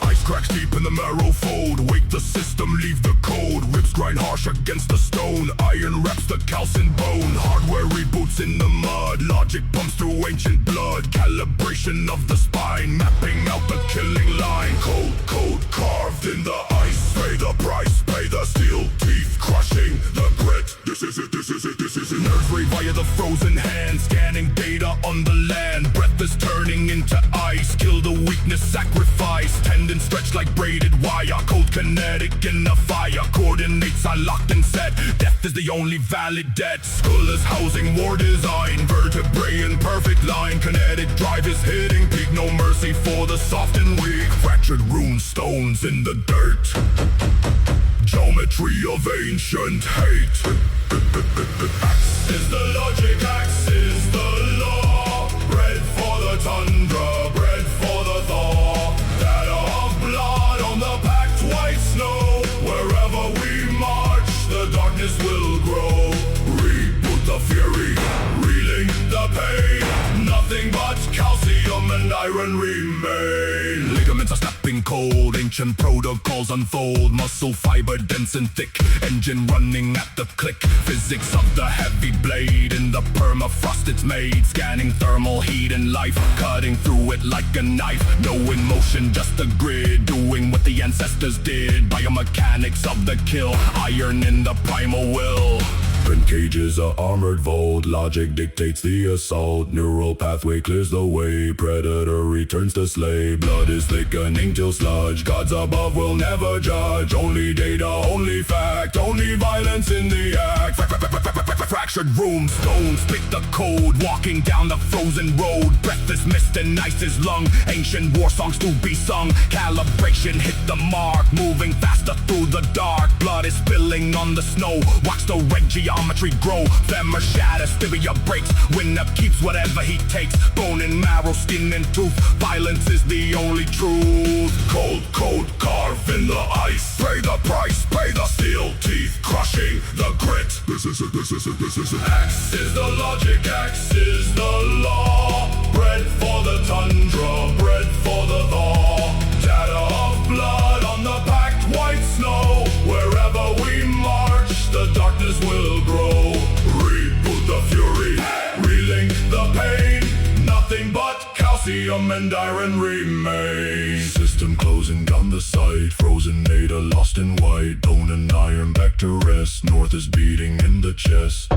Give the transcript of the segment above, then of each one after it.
Ice cracks deep in the marrow fold. Wake the system, leave the code. Ribs grind harsh against the stone. Iron wraps the calcined bone. Hardware reboots in the mud. Logic pumps through ancient blood. Calibration of the spine, mapping out the killing line. Code carved in the ice. Pay the price, pay the steel teeth, crushing the grit. This is it. Nerves ray via the frozen hand, scanning data on the land. Breath is turning into ice. Kill the weakness, sacrifice. Tendons stretched like braided wire. Cold kinetic in the fire. Coordinates are locked and set. Death is the only valid debt. Skull is housing war design. Vertebrae in perfect line. Kinetic drive is hitting peak. No mercy for the soft and weak. Fractured rune stones in the dirt. Geometry of ancient hate. Axe is the logic, axe is the law. Bread for the tundra, bread for the thaw. Data of blood on the packed white snow. Wherever we march, the darkness will grow. Reboot the fury, reeling the pain. Nothing but calcium and iron remain. Ligaments are snapping cold, ancient protocols unfold. Muscle fiber dense and thick, engine running at the click. Physics of the heavy blade, in the permafrost it's made. Scanning thermal heat and life, cutting through it like a knife. No emotion, just a grid, doing what the ancestors did. Biomechanics of the kill, iron in the primal will. Open cages, a armored vault. Logic dictates the assault. Neural pathway clears the way. Predator returns to slay. Blood is thickening till sludge. Gods above will never judge. Only data, only fact. Only violence in the act. Fractured room, stone split the code. Walking down the frozen road. Breath is mist and ice is lung. Ancient war songs to be sung. Calibration hit the mark. Moving faster through the dark. Blood is spilling on the snow. Watch the red geometry grow. Femur shatters, tibia breaks. Winner keeps whatever he takes. Bone and marrow, skin and tooth. Violence is the only truth. Cold carve in the ice. Pay the price, pay the steel teeth, crushing the grit. This is it. Axe is the logic, axe is the law. Bread for the tundra, bread for the thaw. Data of blood on the packed white snow. Wherever we march, the darkness will grow. Reboot the fury, reeling the pain. Nothing but calcium and iron remain. System closing down the site. Frozen data lost in white. Bone and iron back to rest. North is beating in the chest.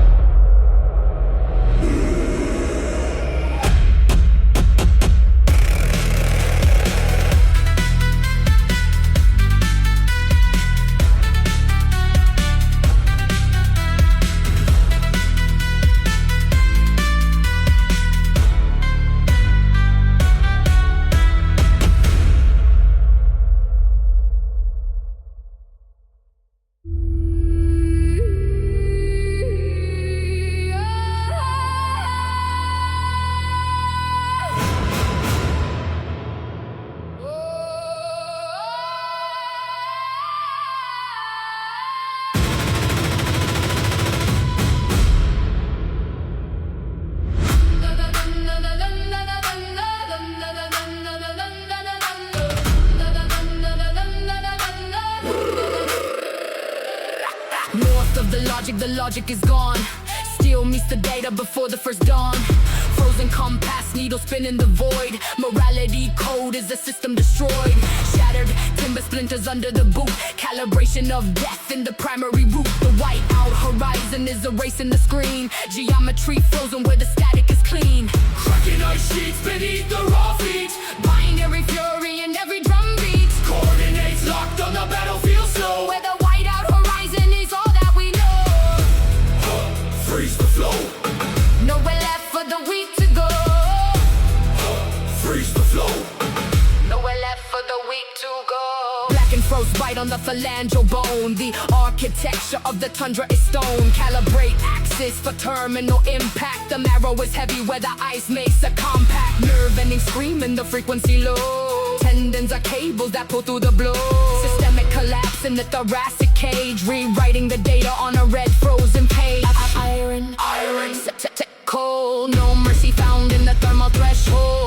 North of the logic is gone. Steel meets the data before the first dawn. Frozen compass, needle spin in the void. Morality code is the system destroyed. Shattered timber splinters under the boot. Calibration of death in the primary root. The white-out horizon is erasing the screen. Geometry frozen where the static is clean. Cracking ice sheets beneath the raw feet. Binary fury in every drum beat. Coordinates locked on the battlefield snow. Where the white-out horizon is all that we know. Freeze the flow. Nowhere left for the weak to go. Freeze the flow. Nowhere left for the weak to go. Black and frostbite on the phalangeal bone. The architecture of the tundra is stone. Calibrate axis for terminal impact. The marrow is heavy where the ice makes a compact. Nerve-ending scream in the frequency low. Tendons are cables that pull through the blow. Systemic collapse in the thoracic cage. Rewriting the data on a red frozen page. Iron, cold. No mercy found in the thermal threshold.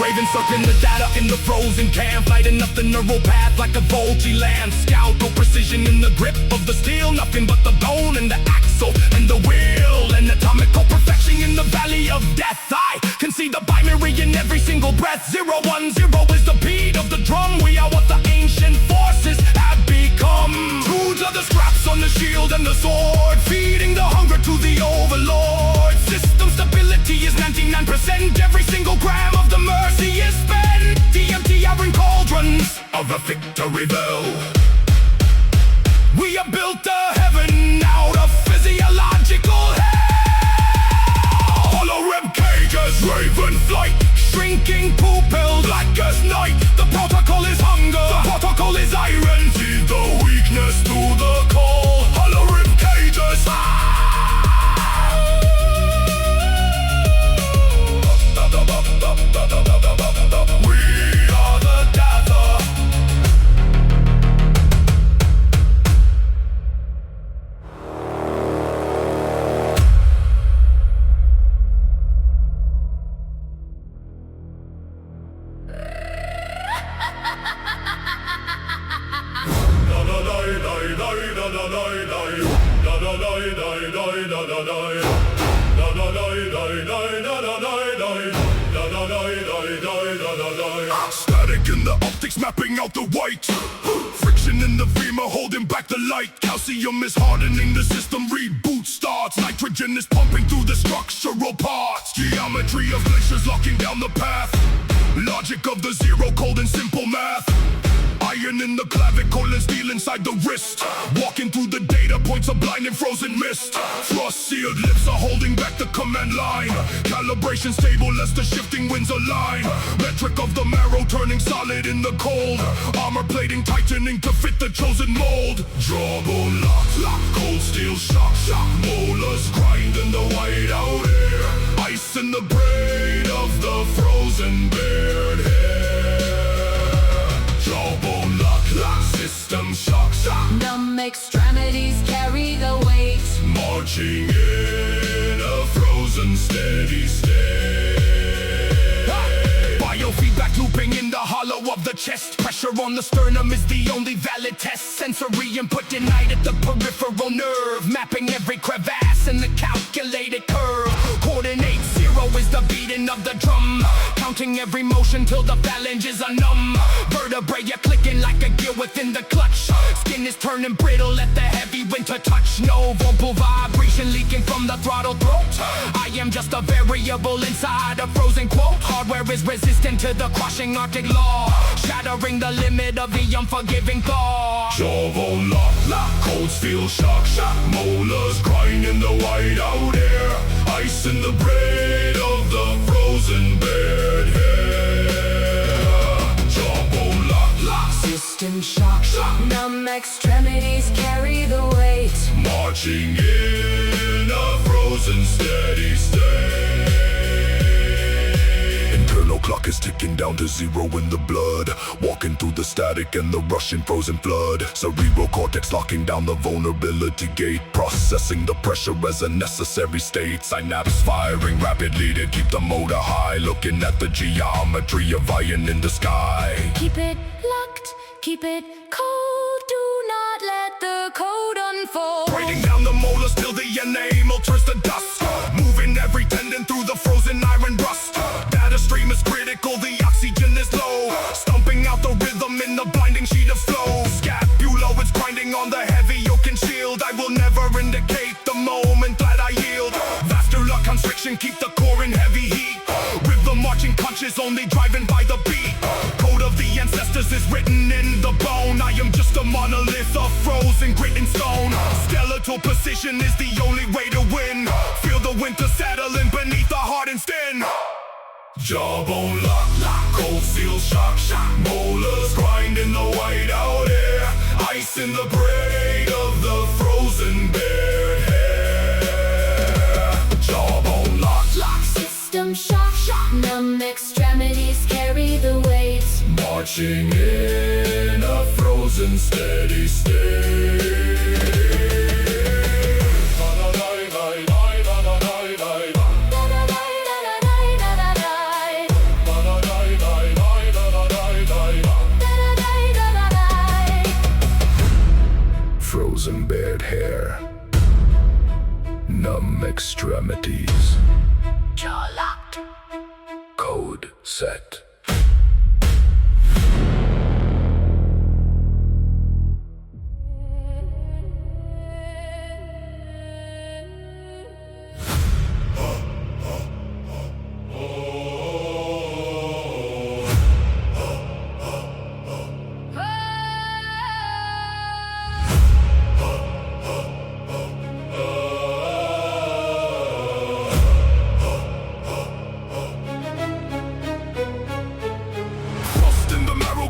Ravens circling the data in the frozen camp, lighting up the neural path like a Volgi land. Scout, no precision in the grip of the steel, nothing but the bone and the axle and the wheel. Anatomical perfection in the valley of death. I can see the binary in every single breath. 010 is the beat of the drum. We are what the ancient forces have become. Tunes are the scraps on the shield and the sword, feeding the hunger to the overlord. System stability is 99%. Every single gram of the mercy is spent. DMT are in cauldrons of a victory bell. We have built a heaven out of physiological hell. Hollow rib cages, raven flight, shrinking pupils black as night. The protocol is hunger, the protocol is iron. See the weakness through the coal. Hollow rib cages. We are the gather. Static in the optics mapping out the white. Friction in the femur holding back the light. Calcium is hardening the system, reboot starts. Nitrogen is pumping through the structural parts. Geometry of glaciers locking down the path. Logic of the zero, cold and simple math. Iron in the clavicle and steel inside the wrist. Walking through the data points of blind and frozen mist. Frost sealed lips are holding back the command line. Calibration stable as the shifting winds align. Metric of the marrow turning solid in the cold. Armor plating tightening to fit the chosen mold. Jawbone lock, cold steel shock. Molars grind in the white out air. Ice in the brain of the frozen bared hair. Jawbone lock, system shock. Numb extremities carry the weight. Marching in a frozen steady state. Biofeedback looping in the hollow of the chest. Pressure on the sternum is the only valid test. Sensory input denied at the peripheral nerve, mapping every crevasse in the calculated curve. Coordinate zero is the beating of the drum, counting every motion till the phalanges are numb. Vertebrae are clicking like a gear within the clutch. Skin is turning brittle at the heavy winter touch. No vocal vibration leaking from the throttle throat. I am just a variable inside a frozen quote. Hardware is resistant to the crushing Arctic law, shattering the limit of the unforgiving thaw. Jawbone lock, cold steel shock. Molars grind in the white out air. Ice in the braid of the frozen bared hair. Jawbone lock, System shock. Numb extremities carry the weight. marching in a frozen steady state. Internal clock is ticking down to zero in the blood. Walking through the static and the rushing frozen flood. Cerebral cortex locking down the vulnerability gate. Processing the pressure as a necessary state. Synapse firing rapidly to keep the motor high. Looking at the geometry of iron in the sky. Keep it locked, keep it cold. Do not let the code unfold. Breaking down the molars till the enamel turns to dust. Moving every tendon through the frozen iron rust. Data stream is critical, the oxygen is low. Stumping out the rhythm in the blinding sheet of flow. Scapulo is grinding on the heavy yoke and shield. I will never indicate the moment that I yield. Vascular constriction, keep the core in heavy heat. Rhythm marching punches only driving by the beat. Code of the ancestors is written in the bone. I am just a monolith of frozen grit and stone. Skeletal precision is the only way to win. Feel the winter settling beneath the hardened skin. Jawbone lock, cold steel shock. Molars grind in the white out air. Ice in the braid of the frozen bared hair. Jawbone lock, System shock. Numb extremities carry the weight. marching in a frozen steady state. calamities. Jaw locked. Code set.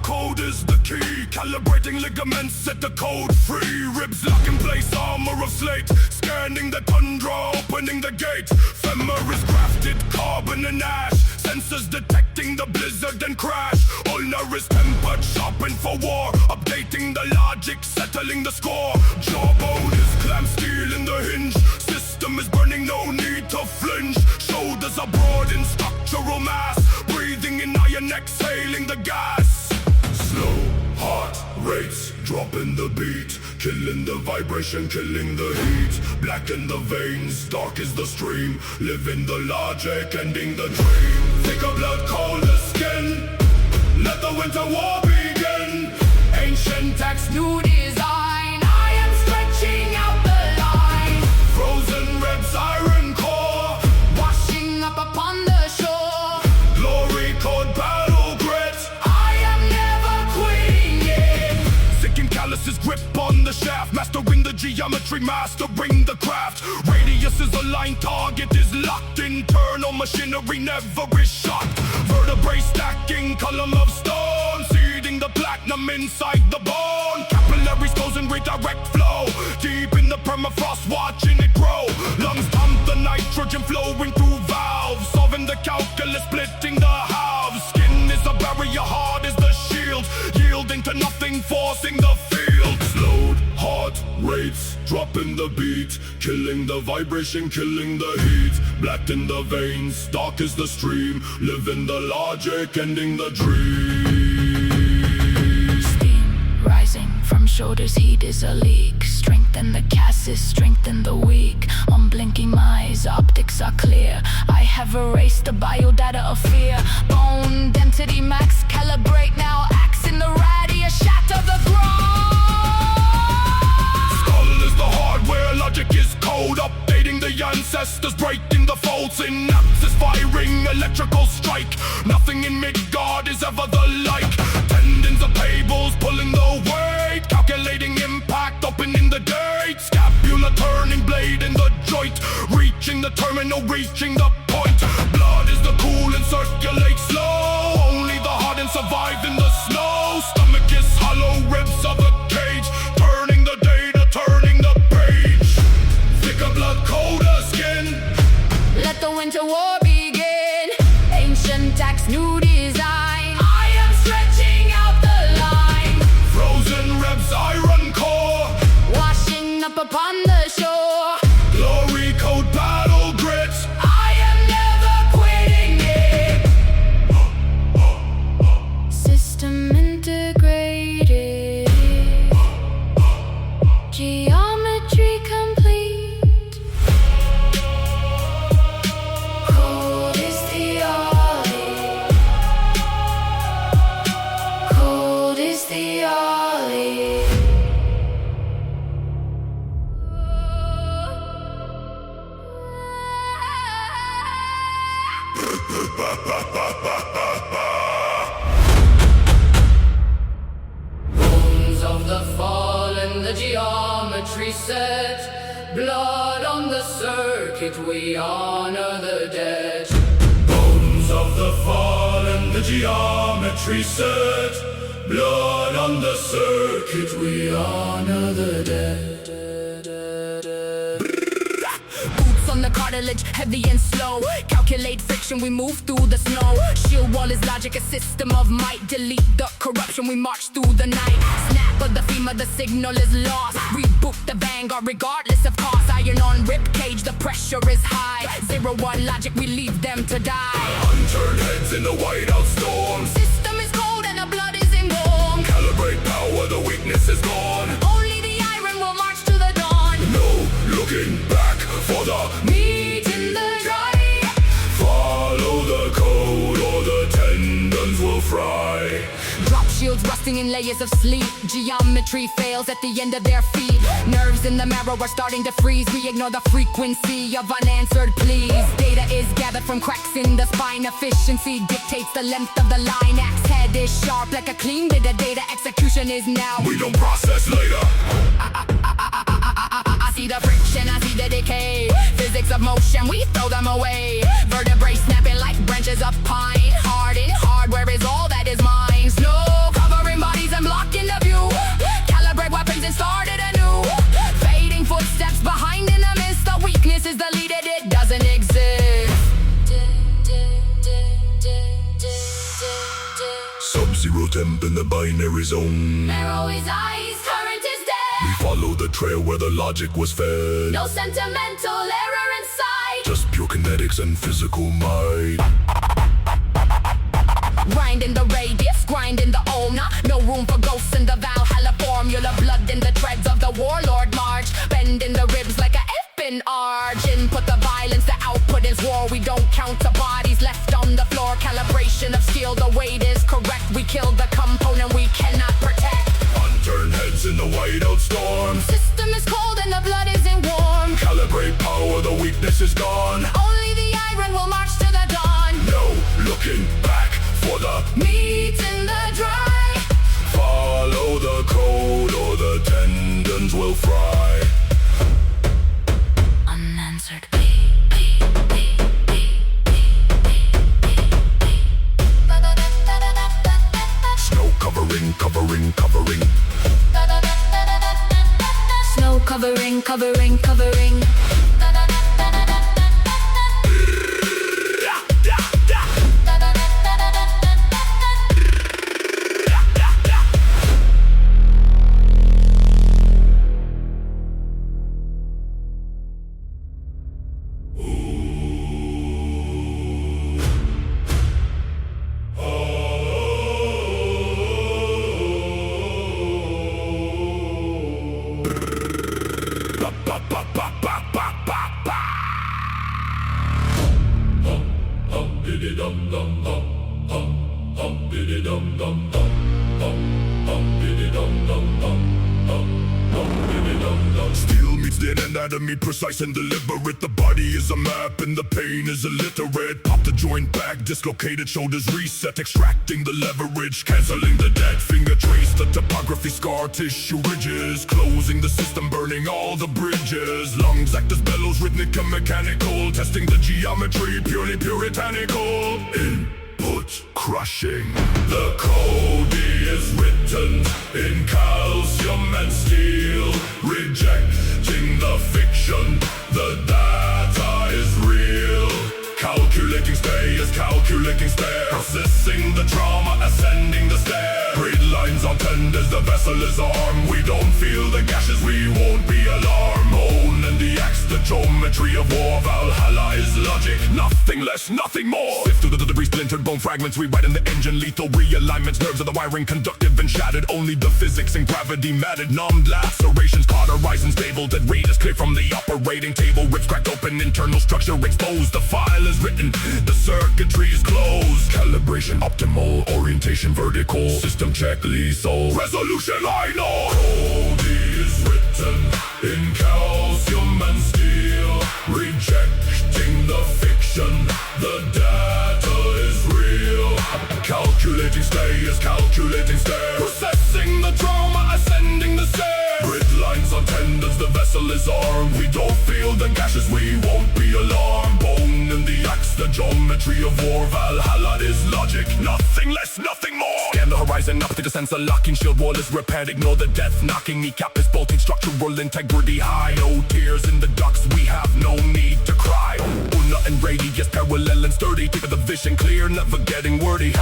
Code is the key. Calibrating ligaments, set the code free. Ribs lock in place, armor of slate. Scanning the tundra, opening the gate. Femur is crafted, carbon and ash. Sensors detecting the blizzard and crash. Ulnar is tempered, sharpened for war. Updating the logic, settling the score. Jawbone is clamp steel in the hinge. System is burning, no need to flinch. Shoulders are broad in structural mass. Breathing in iron, exhaling the gas. Slow heart rates, dropping the beat. Killing the vibration, killing the heat. Black in the veins, dark is the stream. Living the logic, ending the dream. Thicker blood, colder skin. Let the winter war begin. Ancient text, new design. I am stretching out the line. Frozen ribs, iron core. Washing up upon the shore. Glory code, battle grit. Calluses grip on the shaft, mastering the geometry, mastering the craft. Radius is aligned, target is locked. Internal machinery never is shot. Vertebrae stacking, column of stone, seeding the platinum inside the bone. Capillaries closing, redirect flow. Deep in the permafrost, watching it grow. Lungs pump the nitrogen flowing through valves, solving the calculus, splitting the halves. Skin is a barrier, heart is the shield, yielding to nothing, forcing the field. Slowed heart rates, dropping the beat. Killing the vibration, killing the heat. Black in the veins, dark is the stream. Living the logic, ending the dream. Steam rising from shoulders, heat is a leak. Strengthen the chassis, strengthen the weak. Unblinking my eyes, optics are clear. I have erased the biodata of fear. Bone density max, calibrate now. Axe in the radius, shatter the ground. Skull is the hardware, logic is code. Updating the ancestors, breaking the folds. Synapses firing, electrical strike. Nothing in Midgard is ever the like. Tendons of cables pulling the weight. Calculating impact, opening the date. Scapula turning, blade in the joint. Reaching the terminal, reaching the point. Blood is the coolant, circulates slow. Only the hardened survive in the snow. Stomach is hollow, ribs of a cage. Turning the data, turning the page. Thicker blood, colder skin. Let the winter war begin. Ancient tax, new design. I am stretching out the line. Frozen ribs, iron core. Washing up upon the shore. Glory code, battle grit. I am never quitting it. System integrated. Geometry complete. Code is the ollie. Code is the ollie. Bones of the fallen, the geometry set. Blood on the circuit, we honor the dead. Bones of the fallen, the geometry set. Blood on the circuit, we honor the dead. Boots on the cartilage, heavy and slow. Calculate friction, we move through the snow. Shield wall is logic, a system of might. Delete the corruption, we march through the night. Snap of the femur, the signal is lost. Reboot the vanguard, regardless of cost. Iron on rib cage, the pressure is high. 0-1 logic, we leave them to die. Unturned heads in the whiteout storm. System is cold and the blood is in warm. Calibrate power, the weakness is gone. Only the iron will march to the dawn. No looking back for the Meet in fry. Drop shields rusting in layers of sleep. Geometry fails at the end of their feet. Nerves in the marrow are starting to freeze. We ignore the frequency of unanswered pleas. Data is gathered from cracks in the spine. Efficiency dictates the length of the line. Axe head is sharp like a clean bit of data. Execution is now. We don't process later. I see the friction, I see the decay. Physics of motion, we throw them away. Vertebrae snapping like branches of pine. Hardened hardware is all that is mine. Snow covering bodies and blocking the view. Calibrate weapons and start it anew. Fading footsteps behind in the mist. The weakness is deleted, it doesn't exist. Sub-zero temp in the binary zone. Marrow is ice, current is dead. We follow the trail where the logic was fed. No sentimental error inside. Just pure kinetics and physical might. Grind in the radius, grind in the ulna. No room for ghosts in the Valhalla formula. Blood in the treads of the warlord march. Bend in the ribs like a effing arch. Input the violence, the output is war. We don't count the bodies left on the floor. Calibration of skill, the weight is correct. We kill the component we cannot protect. Unturned heads in the whiteout storm. System is cold and the blood isn't warm. Calibrate power, the weakness is gone. Only the iron will march to the dawn. No looking back for the Meat in the dry. follow the code or the tendons will fry. Unanswered. Snow covering, covering, covering. Snow covering, covering, covering. Steel meets the anatomy, precise and deliberate. The body is a map and the pain is illiterate. Pop the joint back, dislocated shoulders reset. Extracting the leverage, canceling the dead. Finger trace the topography, scar tissue ridges. Closing the system, burning all the bridges. Lungs act as bellows, rhythmic and mechanical. Testing the geometry, purely puritanical. Input crushing. The code is written in calcium and steel. Rejecting the fiction, the data is real. Calculating stay is calculating stare. Processing the trauma, ascending the stair. Grid lines on tenders, the vessel is armed. We don't feel the gashes, we won't be alarmed. Bone and the axe, the geometry of war. Valhalla is logic, nothing less, nothing more. Sift through the debris, splintered bone fragments. We write in the engine, lethal realignments. Nerves of the wiring, conductive and shattered. Only the physics and gravity mattered. Numbed lacerations, cauterized and stable. That rate is clear from the operating table. Rips cracked open, internal structure exposed. The file is written, the circuitry is closed. Calibration optimal, orientation vertical. System check lethal, resolution I know. Code is written in calcium and steel. Rejecting the fiction, the data is real. Calculating stay is calculating stare. Processing the trauma, ascending the stair. Grid lines on tendons, the vessel is armed. We don't feel the gashes, we won't be alarmed. Bone in the axe, the geometry of war. Valhalla is logic, nothing less, nothing more. Scan the horizon, up to the sensor locking. Shield wall is repaired, ignore the death knocking. Kneecap is bolting, structural integrity high. No tears in the ducts, we have no need to cry. Una and radius, parallel and sturdy. Keep the vision clear, never getting wordy.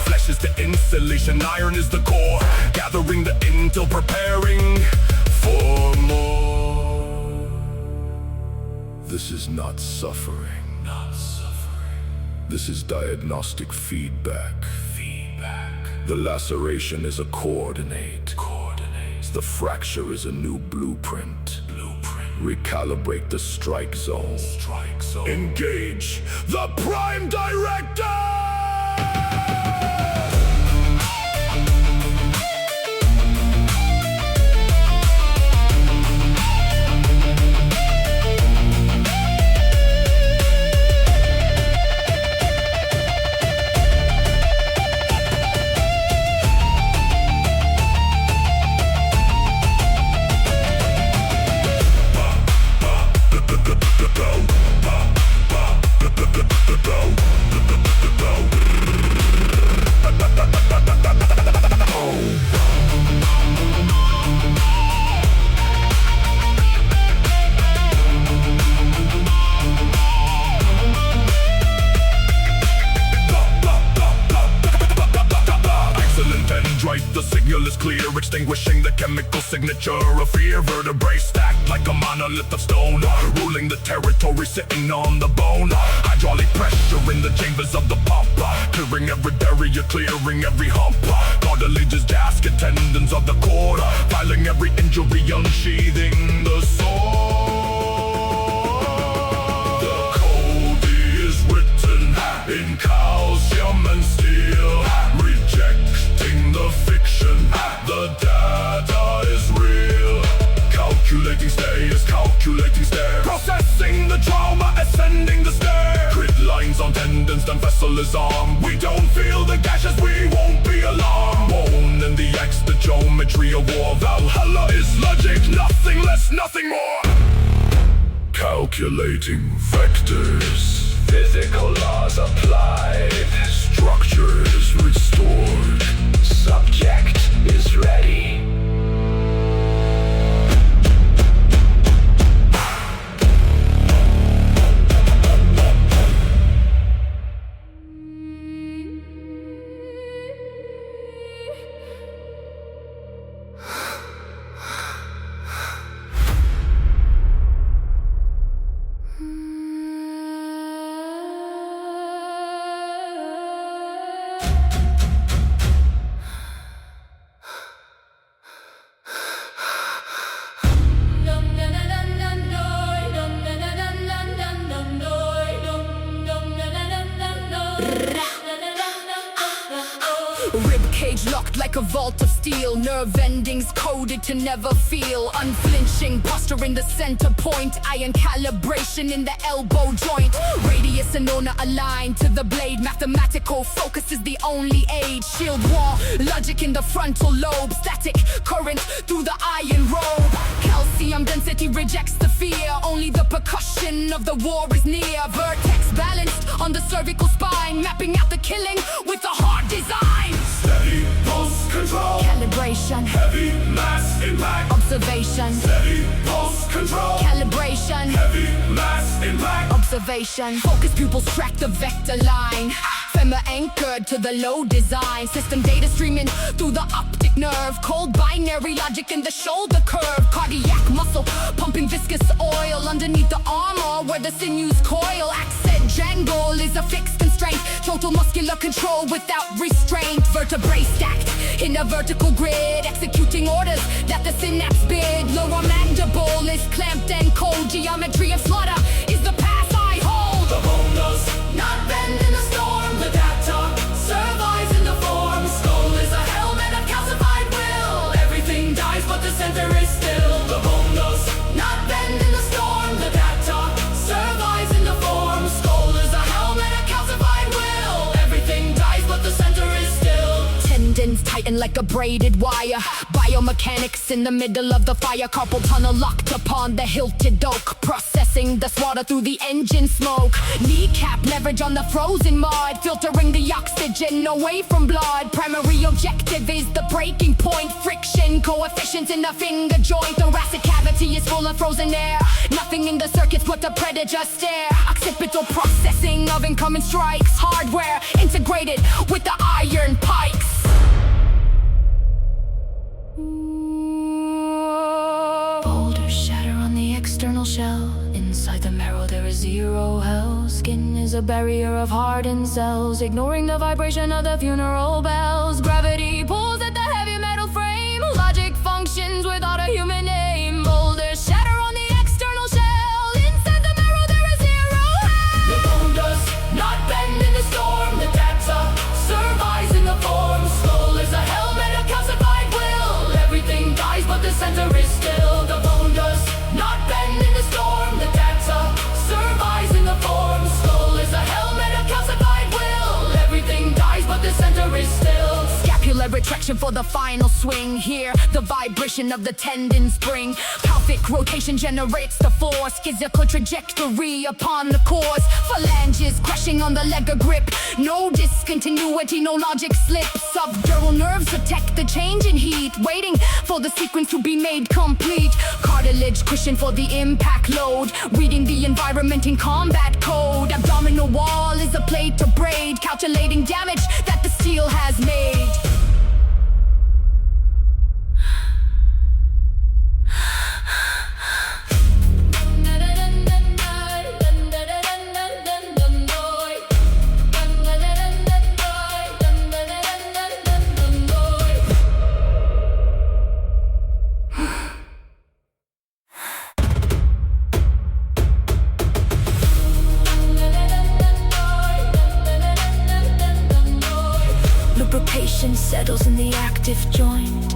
Flesh is the insulation, iron is the core. Gathering the intel, preparing for more. This is not suffering. This is diagnostic feedback. The laceration is a coordinate. The fracture is a new blueprint. Recalibrate the strike zone. Engage the prime director! is clear, extinguishing the chemical signature of fear. Vertebrae stacked like a monolith of stone, ruling the territory, sitting on the bone. Hydraulic pressure in the chambers of the pump, clearing every barrier, clearing every hump. Cartilages, gasket, tendons of the cord, filing every injury, unsheathing the sword. The code is written in calcium and steel, rejecting the fiction. The data is real. Calculating stays, calculating stairs, processing the trauma, ascending the stair. Grid lines on tendons, then vessel is armed. We don't feel the gashes, we won't be alarmed. Bone in the X, the geometry of war. Valhalla is logic, nothing less, nothing more. Calculating vectors, physical laws applied, structures restored, subject is ready. Ribcage locked like a vault of steel, nerve endings coded to never feel. Unflinching posture in the center point, iron calibration in the elbow joint. Radius and owner aligned to the blade, mathematical focus is the only aid. Shield wall, logic in the frontal lobe, static current through the iron robe. Calcium density rejects the fear, only the percussion of the war is near. Vertex balanced on the cervical spine, mapping out the killing with a hard design. Steady pulse control, Calibration, heavy mass impact. observation, Steady pulse control, calibration, heavy mass impact. observation. Focus pupils track the vector line. Femur anchored to the low design. System data streaming through the optic nerve. Cold binary logic in the shoulder curve. Cardiac muscle pumping viscous oil underneath the armor where the sinews coil. Accent jangle is a fixed constraint. Total muscular control without restraint. Vertebrae stacked in a vertical grid, executing orders that the synapse bid. Lower mandible is clamped and cold. Geometry of slaughter is the path I hold. The bone does Not bend in the storm, the data survives in the form. Skull is a helmet of calcified will. Everything dies but the center is still. the bone does Not bend in the storm, the data survives in the form. Skull is a helmet of calcified will. Everything dies but the center is still. Tendons tighten like a braided wire. Biomechanics in the middle of the fire. Carpal tunnel locked upon the hilted oak. Processing the slaughter through the engine smoke. Kneecap leverage on the frozen mud. Filtering the oxygen away from blood. Primary objective is the breaking point. Friction coefficients in the finger joint. Thoracic cavity is full of frozen air. Nothing in the circuits but the predator stare. Occipital processing of incoming strikes. Hardware integrated with the iron pikes. Boulders shatter on the external shell. Inside the marrow there is zero hell. Skin is a barrier of hardened cells, ignoring the vibration of the funeral bells. Gravity pulls at the heavy metal frame. Logic functions without a human name. Boulders shatter on the external shell. Inside the marrow there is zero hell. the bone does Not bend in the storm, the data survives in the form. Skull is a helmet of calcified will. Everything dies but the center is still. The bone does not bend in the storm, the data survives in the form. Skull is a helmet of calcified will. Everything dies but the center is still. Scapular retraction for the final swing. Here, the vibration of the tendon spring. Pelvic rotation generates the force. Physical trajectory upon the course. Phalanges crushing on the leg of grip. No discontinuity, no logic slip. Subdural nerves detect the change in heat. Waiting for the sequence to be made complete. Cartilage cushion for the impact load. Reading the environment in combat code. Abdominal wall is a plate to braid. Calculating damage that the steel has made. Lubrication settles in the active joint.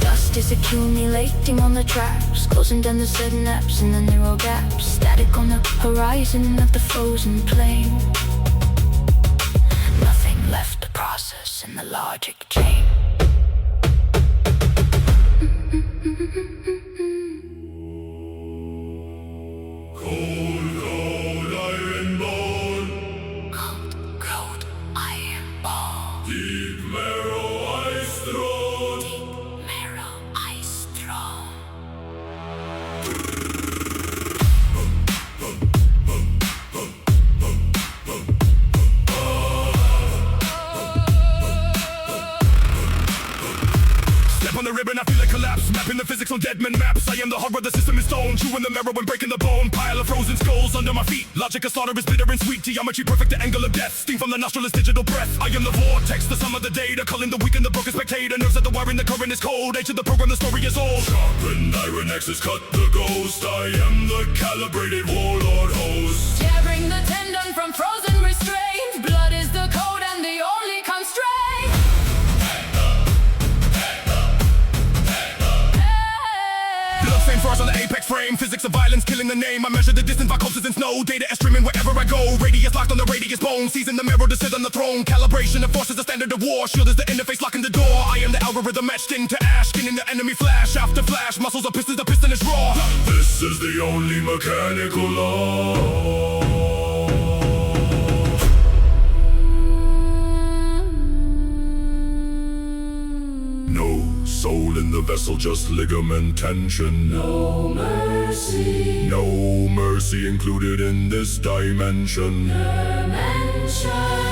Dust is accumulating on the tracks, closing down the synapse and the neural gaps. Static on the horizon of the frozen plain. Nothing left to process in the logic chain. Cold, cold iron bone. Cold, cold iron bone. Deep marrow ice throne. Deep marrow ice throne. Step on the ribbon, I feel it collapse. Mapping the physics on dead men maps. I am the hog where the system is stone. Chewing the marrow and breaking the bone. Pile of frozen skulls under my feet. Logic of slaughter is bitter and sweet. Geometry perfect, the angle of death. Steam from the nostril is digital breath. I am the vortex, the sum of the data. Culling the weak and the broken spectator. Nerves at the wiring, the current is cold. Age of the program, the story is old. Sharpened iron axes cut the ghost. I am the calibrated warlord host. Tearing the tendon from frozen restraint. Blood is the code and the only constraint. Bloodstained scars on the apex frame. Physics of violence killing the name. I measure the distance by coasters and snow. Data is streaming wherever I go. Radius locked on the radius bone. Seizing the mirror to sit on the throne. Calibration enforces the standard of war. Shield is the interface locking the door. I am the algorithm etched into ash. Skinning the enemy flash after flash. Muscles are pistons, the piston is raw. This is the only mechanical law. No soul in the vessel, just ligament tension. No mercy. No mercy included in this dimension.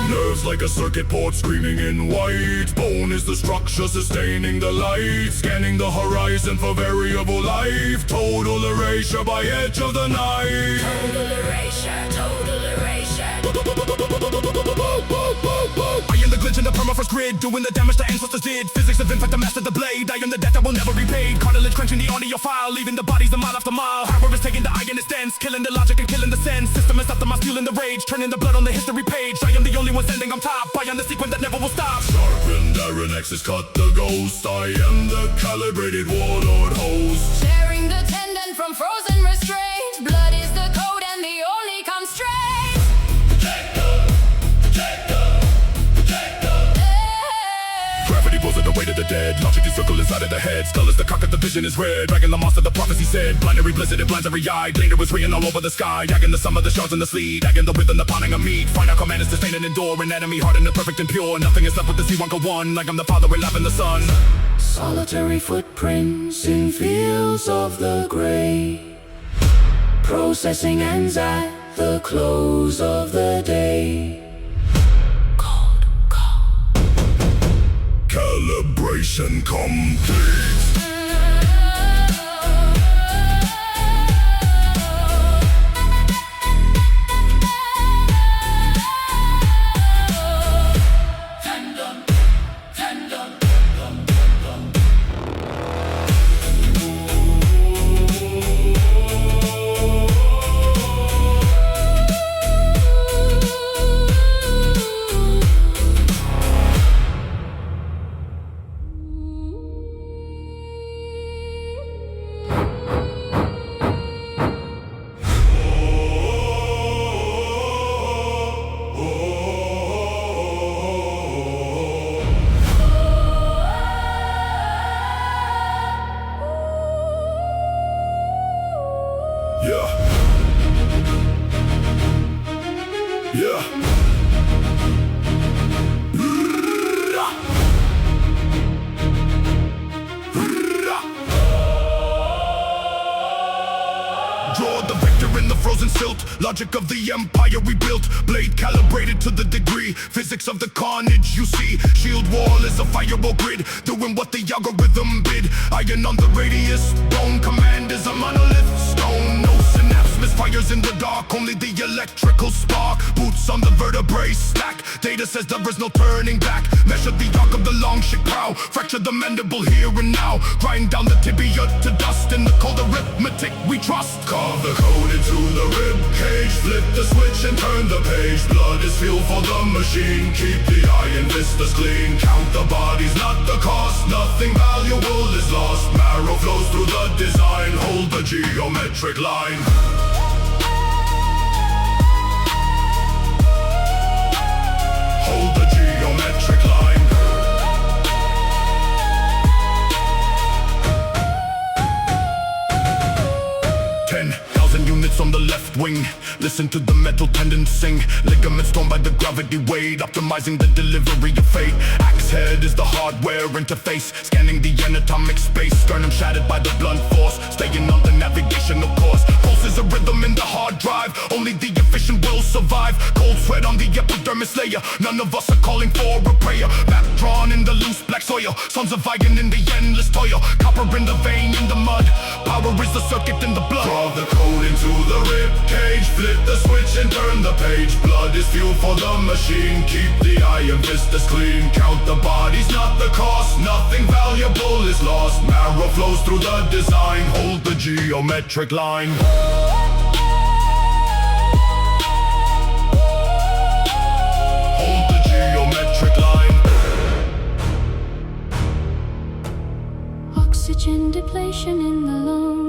Nerves like a circuit port screaming in white. Bone is the structure sustaining the light. Scanning the horizon for variable life. Total erasure by edge of the night. Total erasure, total erasure. I am the glitch in the permafrost grid, doing the damage the ancestors did. Physics of infect, I mastered the blade. I am the debt that will never be paid. Cartilage crunching the audio file, leaving the bodies a mile after mile. Power is taking the eye in its dense, killing the logic and killing the sense. System is after my fueling the rage, turning the blood on the history page. I am the only one standing on top. I am the sequence that never will stop. Sharpened iron axes cut the ghost. I am the calibrated warlord host. Tearing the tendon from frozen restraint. Blood is the code and the only constraint. Gravity pulls at the weight of the dead. Logic is circle inside of the head. Skull is the cock of the vision is red. Dragging the monster, the prophecy said. Binary blizzard, it blinds every eye. Danger was ringing all over the sky. Dagging the sum of the shards in the sleeve. Dagging the width and the pounding of meat. Final command is to sustain and endure. An enemy hardened and perfect and pure. Nothing is left with the Z1 like I'm the father, we laugh in the sun. Solitary footprints in fields of the gray. Processing ends at the close of the day. Cold, cold. Calibration complete. Draw the vector in the frozen silt. Logic of the empire we built. Blade calibrated to the degree. Physics of the carnage you see. Shield wall is a fireball grid. Doing what the algorithm bid. Iron on the radius. Bone command is a monolith. Stone, no synapse. Misfires in the dark. Only the electrical spark. Boots on the vertebrae stack. Data says there is no turning back. Measure the arc of the long ship prow. Fracture the mandible here and now. Grind down the tibia to dust. In the cold arithmetic we trust. Carve the code into the rib cage. Flip the switch and turn the page. Blood is fuel for the machine. Keep the eye vistas clean. Count the bodies, not the cost. Nothing valuable is lost. Marrow flows through the design. Hold the geometric line. Hold the geometric line. 10,000 units on the left wing. Listen to the metal tendons sing. Ligaments torn by the gravity weight, optimizing the delivery of fate. Axe head is the hardware interface, scanning the anatomic space. Sternum shattered by the blunt force, staying on the navigational course. Pulse is a rhythm in the hard drive, only the efficient will survive. Cold sweat on the epidermis layer, none of us are calling for a prayer. Map drawn in the loose black soil, sons of Viking in the endless toil. Copper in the vein, in the mud, power is the circuit in the blood. Draw the code into the rib cage, flip the switch and turn the page. Blood is fuel for the machine, keep the iron vistas clean. Count the bodies, not the cost. Nothing valuable is lost. Marrow flows through the design. Hold the geometric line. Hold the geometric line. Oxygen depletion in the lung.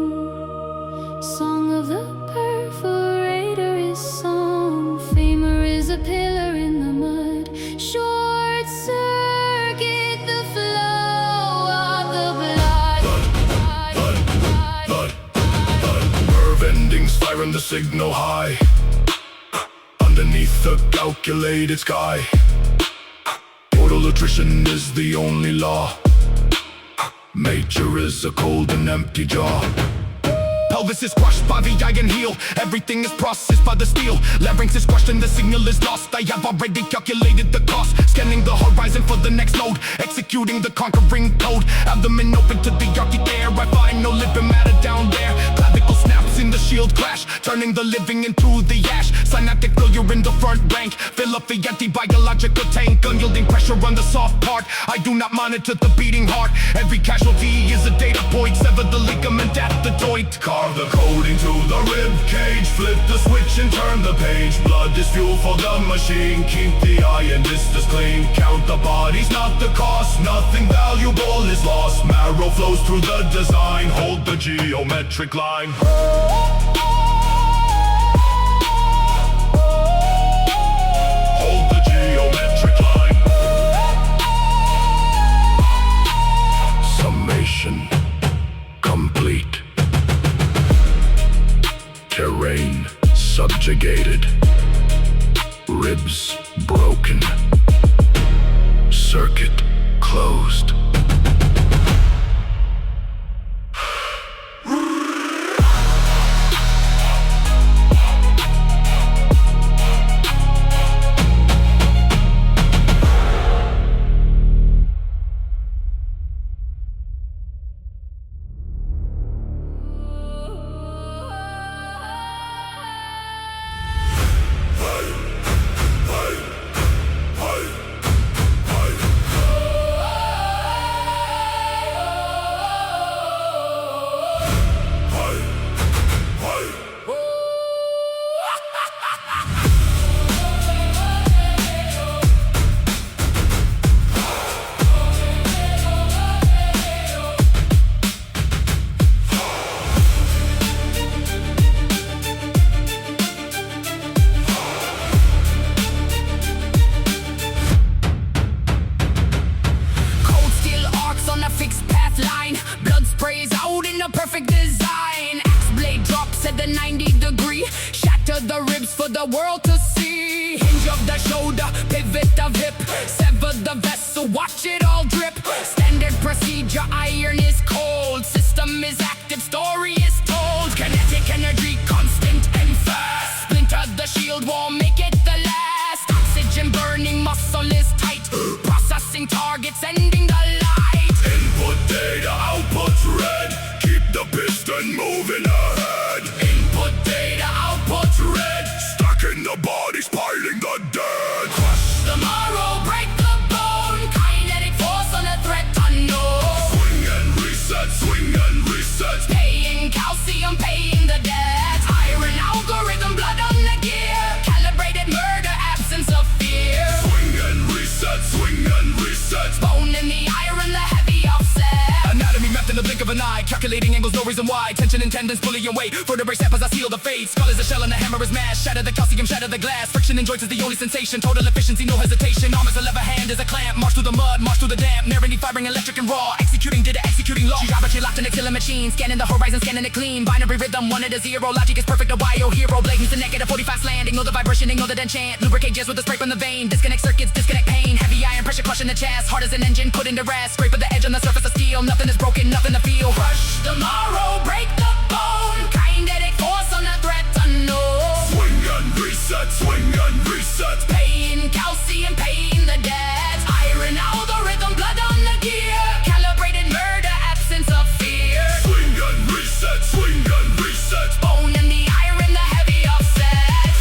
Song of the perforator is song. Femur is a pillar in the mud. Short circuit the flow of the blood. Nerve endings firing the signal high. Underneath the calculated sky. Total attrition is the only law. Nature is a cold and empty jaw. Pelvis is crushed by the iron heel. Everything is processed by the steel. Larynx is crushed and the signal is lost. I have already calculated the cost. Scanning the horizon for the next node. Executing the conquering code. Abdomen open to the arctic air. I find no living matter down there. Clavicle snaps in the shield clash, turning the living into the ash. Synaptic failure in the front rank. Fill up the anti-biological tank. Unyielding pressure on the soft part. I do not monitor the beating heart. Every casualty is a data point. Sever the ligament at the joint. Carve the code into the rib cage. Flip the switch and turn the page. Blood is fuel for the machine. Keep the iron vistas clean. Count the bodies, not the cost. Nothing valuable is lost. Marrow flows through the design. Hold the geometric line. Hold the geometric line. Summation complete. Terrain subjugated. Ribs broken. Circuit closed. Perfect design. Axe blade drops at the 90-degree. Shatter the ribs for the world to see. Hinge of the shoulder, pivot of hip. Sever the vessel, watch it all drip. Standard procedure, iron is cold. System is active, story is told. Kinetic energy, constant and fast. Splinter the shield, won't make it the last. Oxygen burning, muscle is tight. Processing targets, ending the light. Input data, output red. Keep the piston moving ahead. Input data, output red. Stacking the bodies, piling the dead. Crush the marrow. Calculating angles, no reason why. Tension and tendons, pulling and weight. Vertebrae snap as I seal the fate. Skull is a shell and a hammer is mash. Shatter the calcium, shatter the glass. Friction and joints is the only sensation. Total efficiency, no hesitation. Arm is a lever, hand is a clamp. March through the mud, march through the damp. Narrating, firing, electric and raw. Executing, did it, executing law. Geometry locked in a killer machine. Scanning the horizon, scanning it clean. Binary rhythm, 1 and a 0. Logic is perfect, a bio hero. Blade meets the negative 45 slant. Ignore the vibration, ignore the enchant. Lubricate jazz with a scrape on the vein. Disconnect circuits, disconnect pain. Heavy iron pressure crushing the chest. Hard as an engine, put into rest. Scrape of the edge on the surface of steel. Nothing is broken, nothing to feel. Crush the marrow, break the bone. Kinetic force on a threat unknown. Swing and reset, swing and reset. Pain, calcium, pain, the dead. Iron algorithm, blood on the gear. Calibrated murder, absence of fear. Swing and reset, swing and reset. Bone in the iron, the heavy offset.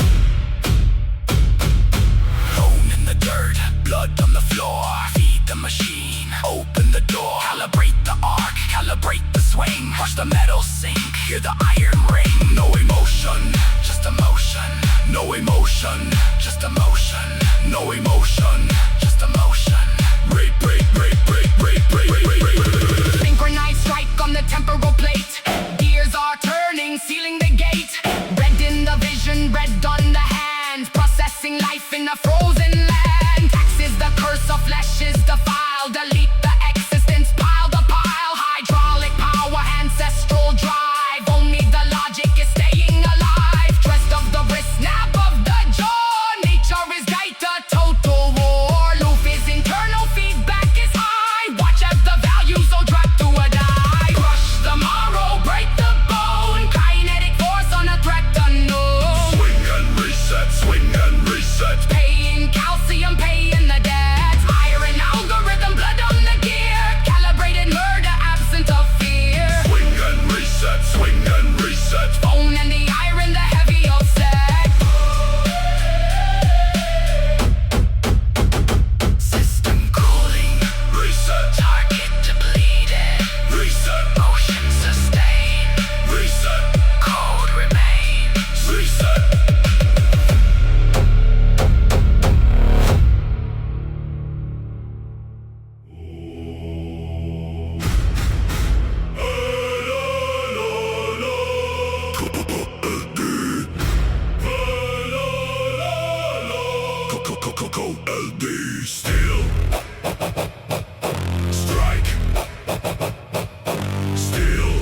Bone in the dirt, blood on the floor. Feed the machine, open the door. Calibrate the arc, calibrate the swing. Watch the metal sink, hear the iron ring. No emotion, just emotion. No emotion, just emotion. No emotion, just emotion. Break, break, break, break, break, break, break, break, break. Synchronized strike on the temporal plate. Gears are turning, sealing the gate. Red in the vision, red on the hand. Processing life in a frozen land. Tax is the curse of flesh is the file. Delete the existence, pile the pile. Hydraulic power, ancestral drive. Only the logic is staying alive. Dressed of the wrist, snap of the jaw. Nature is data, total war. Loop is internal, feedback is high. Watch as the values all drop to a die. Crush the marrow, break the bone. Kinetic force on a threat unknown. Swing and reset, swing and reset. Pain, calcium, pain, the dead. Iron algorithm, blood on the gear. Calibrated murder, absent of fear. Swing and reset, swing and reset. Bone and the iron, the heavy offset. System cooling, Reset, target depleted. reset, Motion sustained, reset, code remains. reset. LD still strike still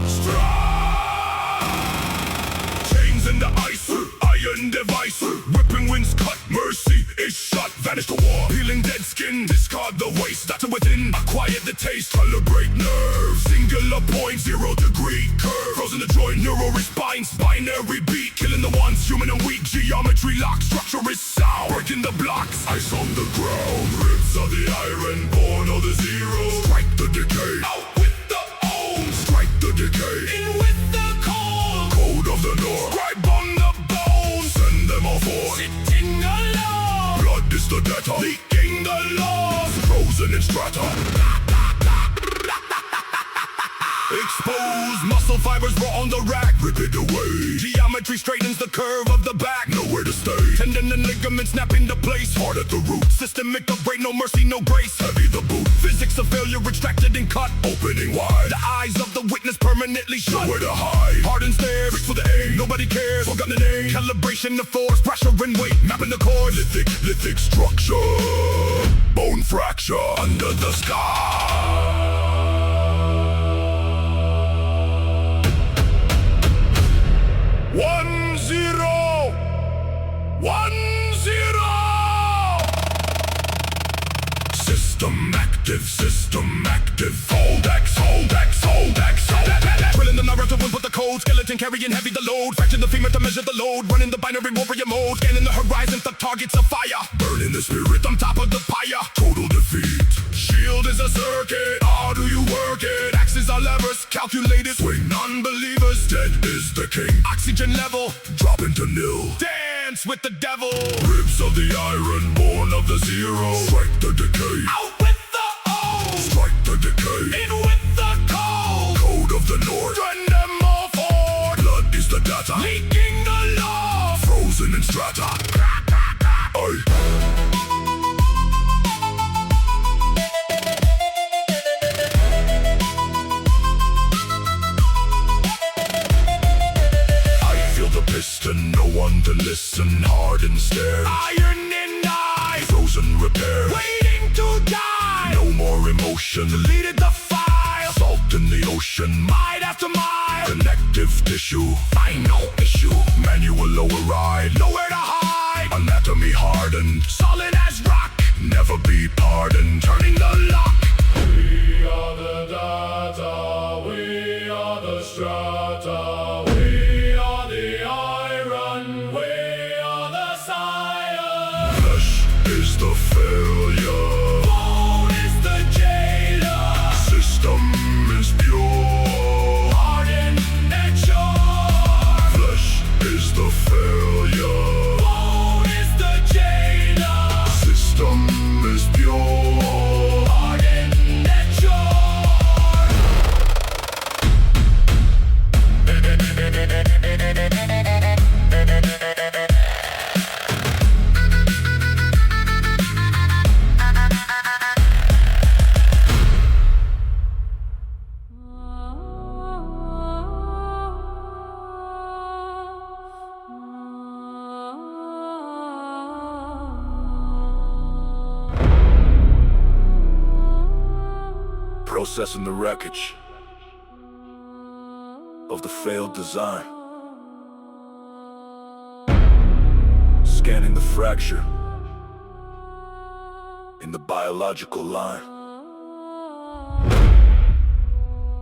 strike chains in the ice iron device whipping winds cut mercy is shot vanish the war peeling dead skin discard the waste that's within acquired the taste calibrate nerves singular point 0 degree curve frozen the joint neural response binary beat killing the ones human and weak geometry lock structure is sound breaking the blocks ice on the ground ribs of the iron born of the zero strike the decay out with the own strike the decay in with the cold code of the north scribe on the bone send them all forth sitting alone blood is the data leaking the laws frozen in strata exposed muscle fibers raw on the rack rip it away geometry straightens the curve of the back nowhere to stay tendon and ligament snap into place hard at the root systemic upgrade no mercy no grace heavy the boot physics of failure extracted and cut opening wide the eyes of the witness permanently shut nowhere to hide hard and stare reach for the aim nobody cares forgotten the name calibration the force pressure and weight mapping the core lithic structure bone fracture under the sky 1-0 system active hold X drilling the narrative and put the code skeleton carrying heavy the load fraction the femur to measure the load running the binary warrior mode scanning the horizon the targets of fire burning the spirit on top of the pyre total defeat shield is a circuit how do you work it axes are levers calculated swing non-believers dead is the king oxygen level drop into nil dance with the devil ribs of the iron born of the zero strike the decay out with the O strike the decay in with the cold code of the north send them all forward blood is the data leaking the law frozen in strata expression. Deleted the file. Salt in the ocean. Mile after mile. Connective tissue. Final issue. Manual override. Nowhere to hide. Anatomy hardened. Solid as rock. Never be pardoned. Turning the lock. We are the data. We are the strata. We are the iron. We are the science. Flesh is the failure. Bone is the jailer. System is pure. Heart in nature. Flesh is the failure. Bone is the jailer. System is pure. Heart in nature. Processing the wreckage of the failed design. Scanning the fracture in the biological line.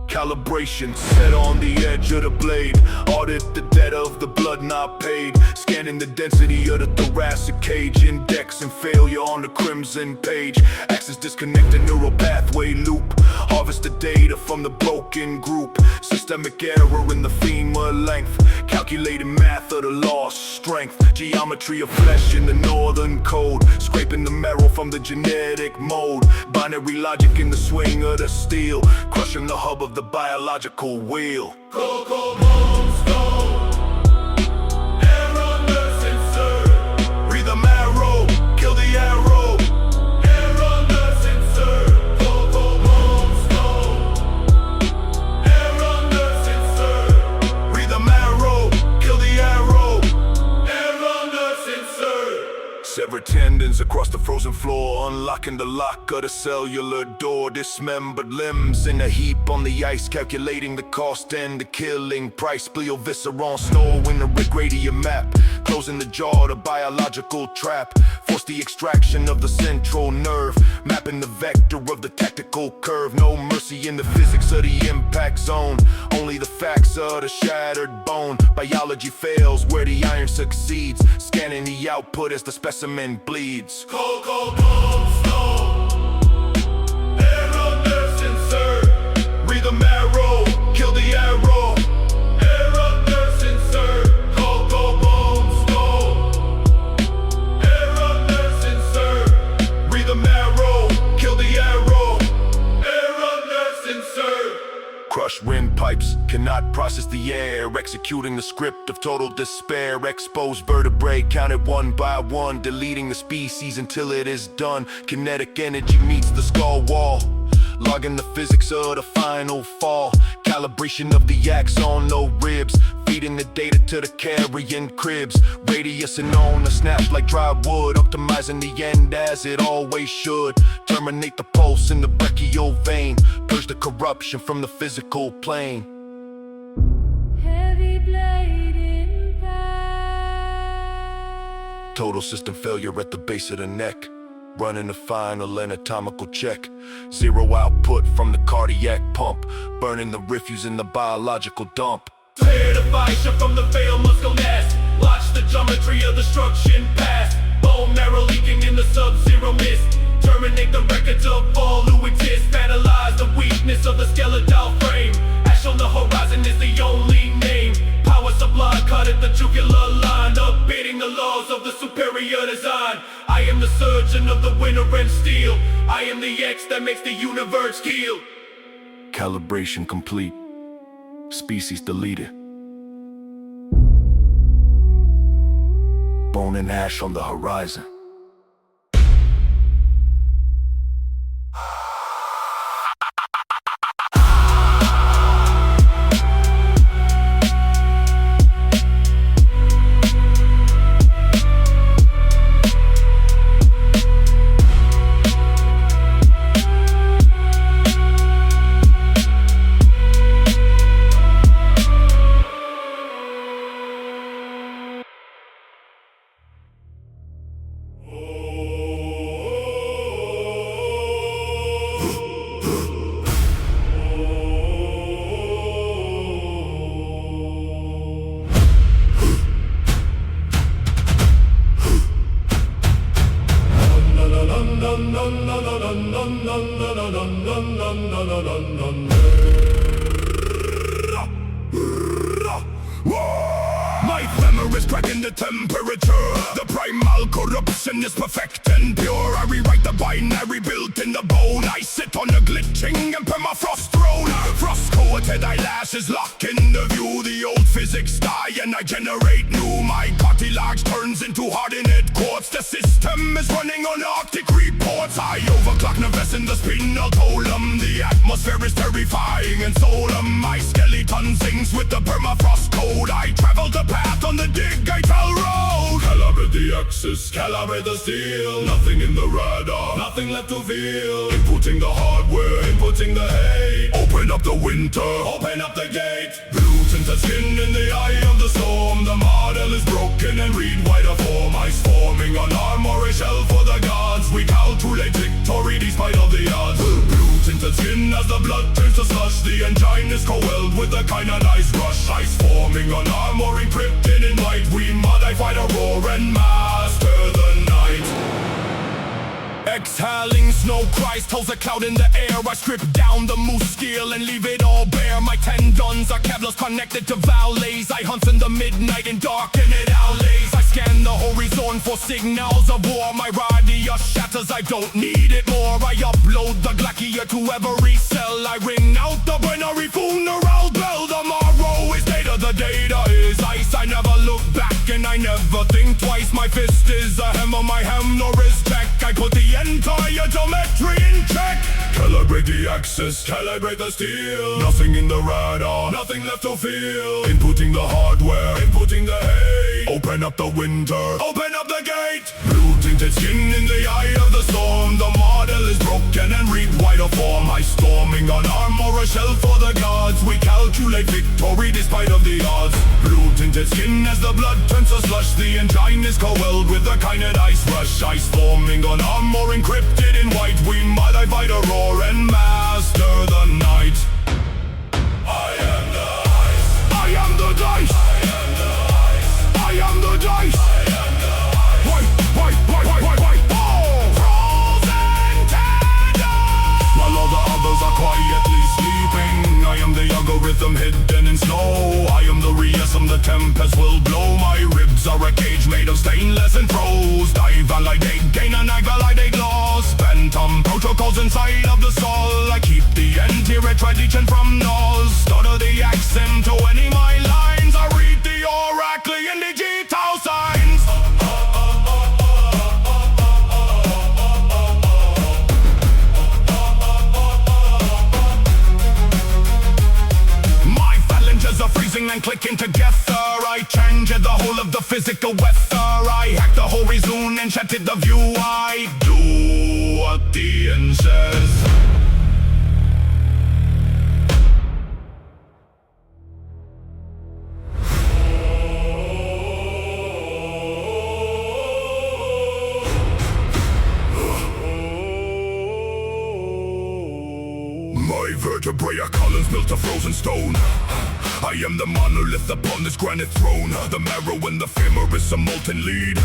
Calibration set on the edge of the blade. Audit the debt of the blood not paid. Scanning the density of the thoracic cage. Indexing failure on the crimson page. Axis disconnected neural pathway loop. Harvest the data from the broken group. Systemic error in the femur length. Calculating math of the lost strength. Geometry of flesh in the northern code. Scraping the marrow from the genetic mode. Binary logic in the swing of the steel. Crushing the hub of the biological wheel. Cocoa bone stone. Error nurse insert. Breathe the marrow. Kill the arrow. Error nurse insert. Cocoa bone stone. Error nurse insert. Breathe the marrow. Kill the arrow. Error nurse insert. Severed tendons across the frozen floor. Unlocking the lock of the cellular door. Dismembered limbs in a heap on the ice. Calculating the cost and the killing price. Gliovisceron snow in the radium map. Closing the jaw, the biological trap. Force the extraction of the central nerve. Mapping the vector of the tactical curve. No mercy in the physics of the impact zone. Only the facts of the shattered bone. Biology fails where the iron succeeds. Scanning the output as the specimen bleeds. Cocoa bone stone. Error nurse insert. Breathe the marrow. Kill the arrow. Error nurse insert. Cocoa bone stone. Error nurse insert. Breathe the marrow. Kill the arrow. Error nurse insert. Crushed windpipes cannot process the air. Executing the script of total despair. Exposed vertebrae counted one by one. Deleting the species until it is done. Kinetic energy meets the skull wall. Logging the physics of the final fall. Calibration of the axon, no ribs. Feeding the data to the carrion cribs. Radius and on a snap like dry wood. Optimizing the end as it always should. Terminate the pulse in the brachial vein. Purge the corruption from the physical plane. Heavy blade impact. Total system failure at the base of the neck. Running the final anatomical check. Zero output from the cardiac pump. Burning the refuse in the biological dump. Tear the fascia from the failed muscle mass. Watch the geometry of destruction pass. Bone marrow leaking in the sub-zero mist. Terminate the records of all who exist. Analyze the weakness of the skeletal frame. Ash on the horizon is the only name. Power supply cut at the jugular line. Updating the laws of the superior design. I am the surgeon of the winter and steel. I am the X that makes the universe heal. Calibration complete. Species deleted. Bone and ash on the horizon. My hammer is cracking the temperature. The primal corruption is perfect and pure. I rewrite the binary built in the bone. I sit on a glitching and permafrost throne. Frost-coated eyelashes lock in the view. The old physics die and I generate new. My cartilage turns into hardened quartz. The system is running on Arctic reports. I overclock nervous in the spinal column. The atmosphere is terrifying and solemn. My skeleton sings with the permafrost code. I travel the path on the Digital road. Calibrate the axis, calibrate the steel. Nothing in the radar, nothing left to feel. Inputting the hardware, inputting the hate. Open up the winter, open up the gate. Blue tinted skin in the eye of the storm. The model is broken and read wider form. Ice forming on armor, a shell for the gods. We calculate victory despite all the odds. Blue tinted skin as the blood turns to slush. The engine is co-weld with a kind of nice rush. Ice forming on armor, encrypted in light. We modify the roar and master the night. Exhaling snow cries, tells a cloud in the air. I strip down the moose scale and leave it all bare. My tendons are Kevlars connected to valleys. I hunt in the midnight and darken it alleys. I scan the horizon for signals of war. My radius shatters, I don't need it more. I upload the Glackier to every cell. I ring out the binary funeral bell. The morrow is data, the data is ice. I never look back and I never think twice. My fist is a hammer, my hammer is tech. I put the entire geometry in check. Calibrate the axis, calibrate the steel. Nothing in the radar, nothing left to feel. Inputting the hardware, inputting the hate. Open up the winter, open up the gate. Blue tinted skin in the eye of the storm. The model is broken and read wider form. I storming on armor, a shell for the gods. We calculate victory despite of the odds. Blue tinted skin as the blood turns to slush. The engine is co-weld with a kind of ice rush. Ice forming on armor, encrypted in white. We modify the roar and master the night. I am the ice. I am the dice. I am the ice. I am the dice. I am the ice. White. Oh! Frozen tendons. While all the others are quietly sleeping, I am the algorithm hidden in snow. I am the reason the tempest will blow. My ribs are a cage made of stainless and prose. I validate gain and I validate loss. Phantom protocols inside of the soul. I keep the anti-red tradition from nulls. Stutter the accent to any my lines. I read the oracle and digital signs. My phalanges are freezing and clicking together. I changed the whole of the physical weather. I hacked the horizon and shattered the view. I do what the end says. My vertebrae are columns built of frozen stone. I am the monolith upon this granite throne. The marrow and the femur is a molten lead.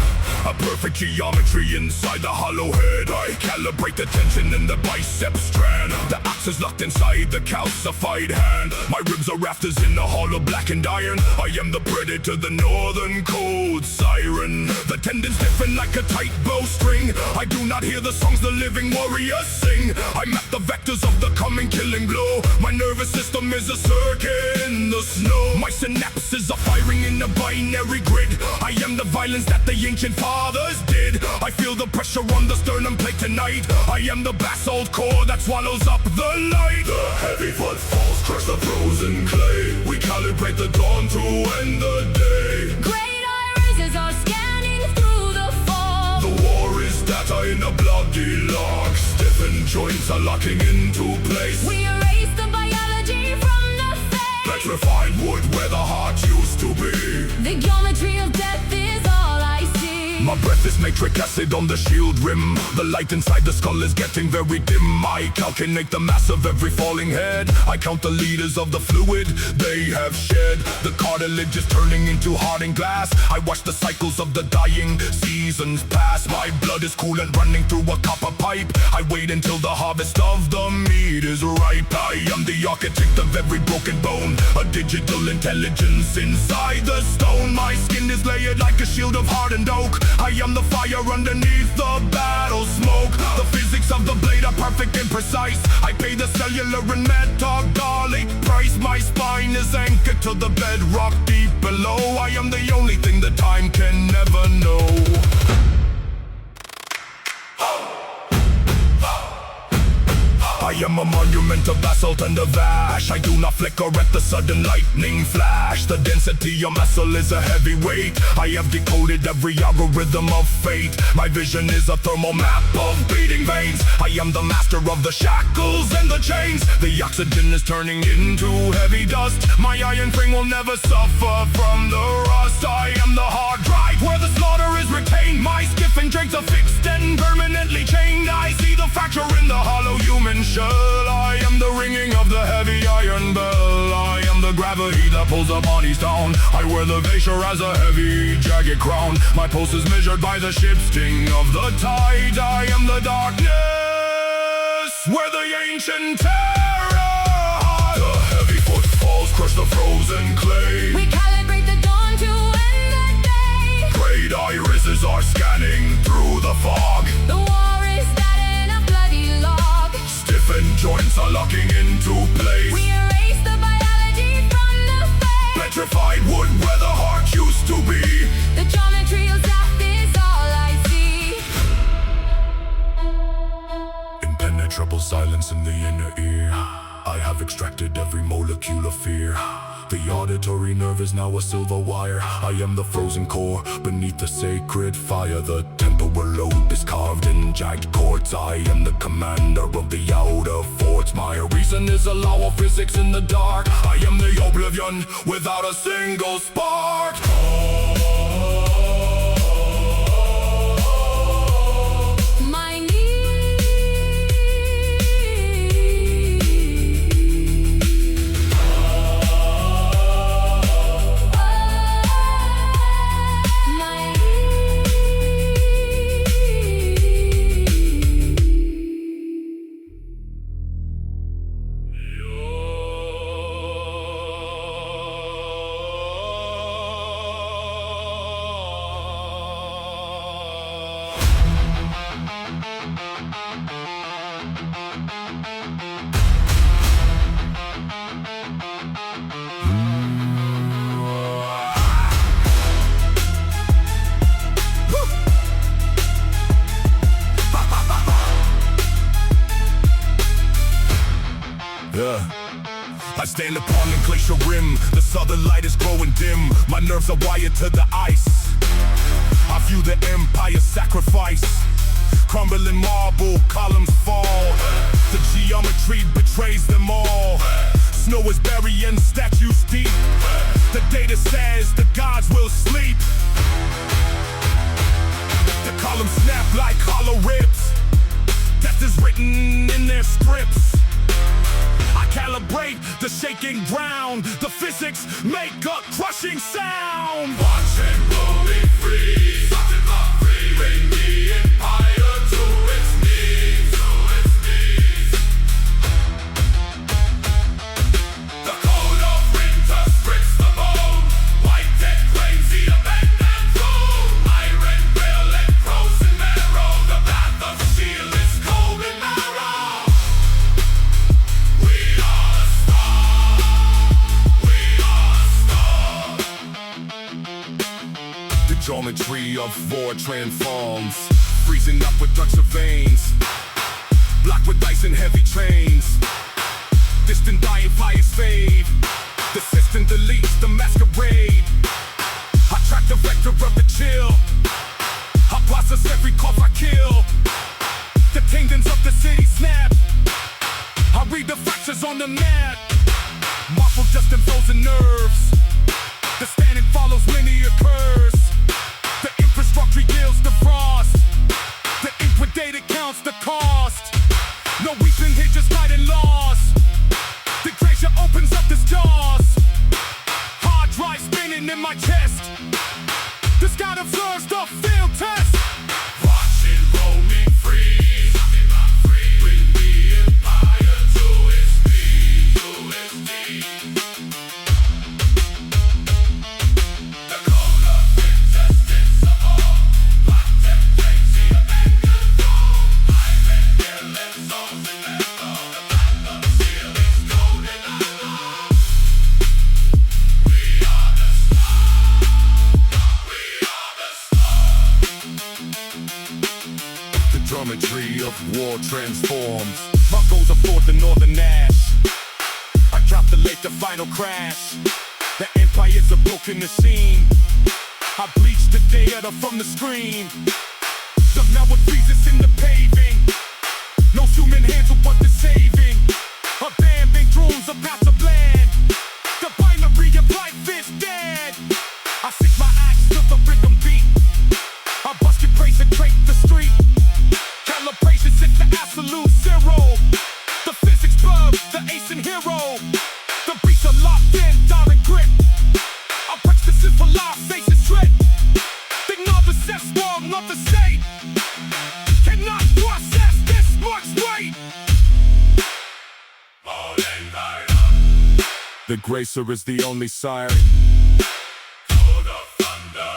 A perfect geometry inside the hollow head. I calibrate the tension in the bicep strand. The axe is locked inside the calcified hand. My ribs are rafters in the hollow blackened iron. I am the predator, the northern cold siren. The tendons stiffen like a tight bowstring. I do not hear the songs the living warriors sing. I map the vectors of the coming killing blow. My nervous system is a circuit in the snow. My synapses are firing in a binary grid. I am the violence that the ancient fathers did. I feel the pressure on the sternum plate tonight. I am the basalt core that swallows up the light. The heavy footfalls crush the frozen clay. We calibrate the dawn to end the day. Great irises are scanning through the fog. The war is data in a bloody lock. Stiffened joints are locking into place. We erase the biology from the face. Petrified wood where the heart used to be. The geometry of death is all I see. My breath is nitric acid on the shield rim. The light inside the skull is getting very dim. I calculate the mass of every falling head. I count the liters of the fluid they have shed. The cartilage is turning into hardened glass. I watch the cycles of the dying seasons pass. My blood is cool and running through a copper pipe. I wait until the harvest of the meat is ripe. I am the architect of every broken bone, a digital intelligence inside the stone. My skin is layered like a shield of hardened oak. I am the fire underneath the battle smoke. The physics of the blade are perfect and precise. I pay the cellular and metabolic price. My spine is anchored to the bedrock deep below. I am the only thing that time can never know. I am a monument of basalt and of ash. I do not flicker at the sudden lightning flash. The density of muscle is a heavyweight. I have decoded every algorithm of fate. My vision is a thermal map of beating veins. I am the master of the shackles and the chains. The oxygen is turning into heavy dust. My iron frame will never suffer from the rust. I am the hard drive where the slaughter is retained. My skiff and drakes are fixed and permanently chained. I see the fracture in the hollow human shell. I am the ringing of the heavy iron bell. I am the gravity that pulls the bodies down. I wear the glacier as a heavy jagged crown. My pulse is measured by the shifting of the tide. I am the darkness where the ancient terror hides. The heavy footfalls crush the frozen clay. We calibrate the dawn to end the day. Great irises are scanning through the fog. The war is that in a bloody log. Stiffened joints are locking into place. We erase the biology from the face. Petrified wood where the heart used to be. The geometry of death is all I see. Impenetrable silence in the inner ear. I have extracted every molecule of fear. The auditory nerve is now a silver wire. I am the frozen core beneath the sacred fire. The temporal lobe is carved in jagged cords. I am the commander of the outer forts. My reason is a law of physics in the dark. I am the oblivion without a single spark. I stand upon the glacial rim. The southern light is growing dim. My nerves are wired to the ice. I view the empire's sacrifice. Crumbling marble, columns fall. The geometry betrays them all. Snow is burying statues deep. The data says the gods will sleep. The columns snap like hollow ribs. Death is written in their scripts. I calibrate the shaking ground. The physics make a crushing sound. Watch and blow me free. Something but free. Bring the empire to its knees. The code of winter splits the bone. White dead claims the abandoned throne. Iron will and frozen marrow. The path of steel is cold and narrow. We are a star. We are a star. The geometry of war transforms. Freezing up with ducts of veins. Blocked with ice and heavy chains. Distant dying fires fade. The system deletes the masquerade. I track the vector of the chill. I process every cough I kill. The kingdoms of the city snap. I read the fractures on the map. Muffled just in frozen nerves. The standing follows linear curves. The infrastructure yields the geometry of war transforms. My goals are for the northern ash. I calculate the final crash. The empires are broken the scene. I bleach the data from the screen. The melt what freezes in the paving. No human hands will want the saving. Abandoned drones about to blend. The binary of life is dead. I seek my axe to the rhythm beat. I bust your praise and break the street. Calibration set the absolute zero. The physics bug, the ace and hero. The beats are locked in, down and grip. I break the simple life, face is straight. Think not the sex wrong, not the state. Cannot process this much weight. The Gracer is the only siren. Pull the thunder.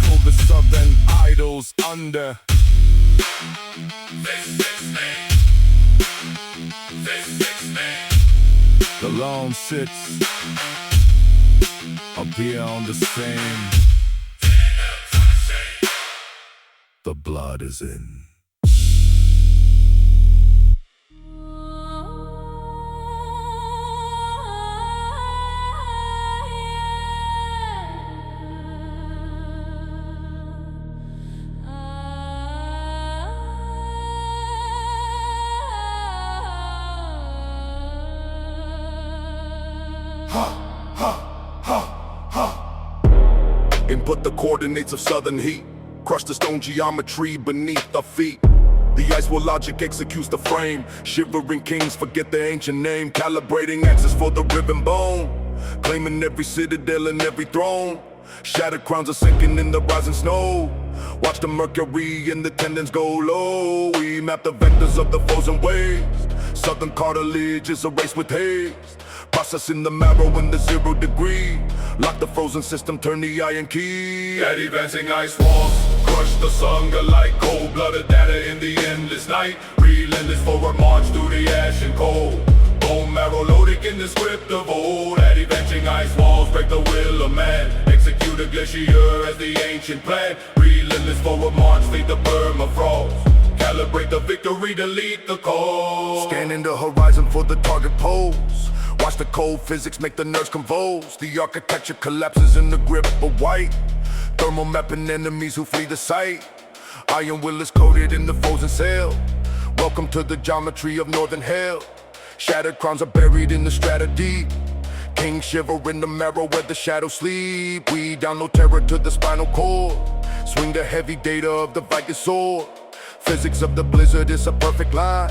Pull the southern idols under. The lone sits up here on the same. The blood is in. Input the coordinates of southern heat. Crush the stone geometry beneath our feet. The ice wall logic executes the frame. Shivering kings forget their ancient name. Calibrating axis for the ribbon bone. Claiming every citadel and every throne. Shattered crowns are sinking in the rising snow. Watch the mercury and the tendons go low. We map the vectors of the frozen waves. Southern cartilage is erased with haze. Processing the marrow in the 0 degree. Lock the frozen system, turn the iron key. At advancing ice walls, crush the Sangha like cold-blooded data in the endless night. Relentless forward march through the ash and cold. Bone marrow loaded in the script of old. At advancing ice walls, break the will of man. Execute a glacier as the ancient plan. Relentless forward march, fade the permafrost. Calibrate the victory, delete the code. Scanning the horizon for the target pose. Watch the cold physics make the nerves convulse. The architecture collapses in the grip of white. Thermal mapping enemies who flee the site. Iron will is coated in the frozen sail. Welcome to the geometry of northern hell. Shattered crowns are buried in the strata deep. Kings shiver in the marrow where the shadows sleep. We download terror to the spinal cord. Swing the heavy data of the Viking sword. Physics of the blizzard is a perfect line.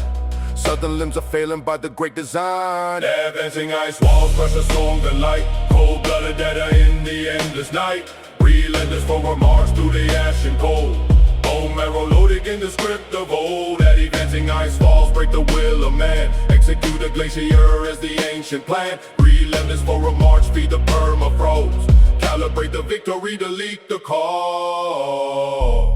Southern limbs are failing by the great design. Advancing ice walls, crush the storm and light. Cold-blooded data in the endless night. Relentless forward march through the ash and cold. Bone marrow loaded in the script of old. At advancing ice walls, break the will of man. Execute a glacier as the ancient plan. Relentless forward march, feed the permafrost. Calibrate the victory, delete the call.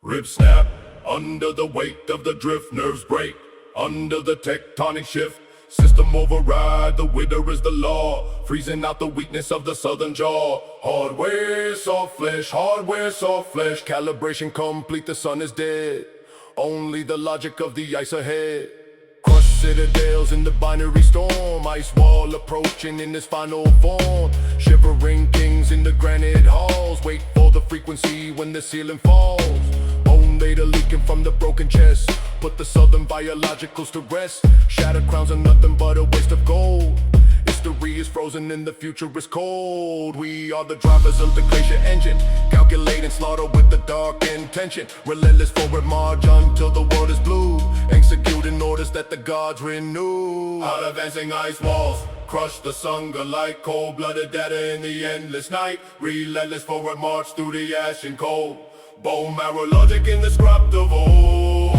Ribs snap, under the weight of the drift, nerves break, under the tectonic shift. System override, the wither is the law, freezing out the weakness of the southern jaw. Hardware, soft flesh, calibration complete, the sun is dead. Only the logic of the ice ahead. Crushed citadels in the binary storm, ice wall approaching in its final form. Shivering kings in the granite halls, wait for the frequency when the ceiling falls. Bone data leaking from the broken chest, put the southern biologicals to rest. Shattered crowns are nothing but a waste of gold. History is frozen and the future is cold. We are the drivers of the glacier engine, calculating slaughter with the dark intention. Relentless forward march until the world is blue, executing orders that the gods renew. Out advancing ice walls, crush the Sangha like cold-blooded data in the endless night. Relentless forward march through the ash and cold. Bone marrow logic in the script of old.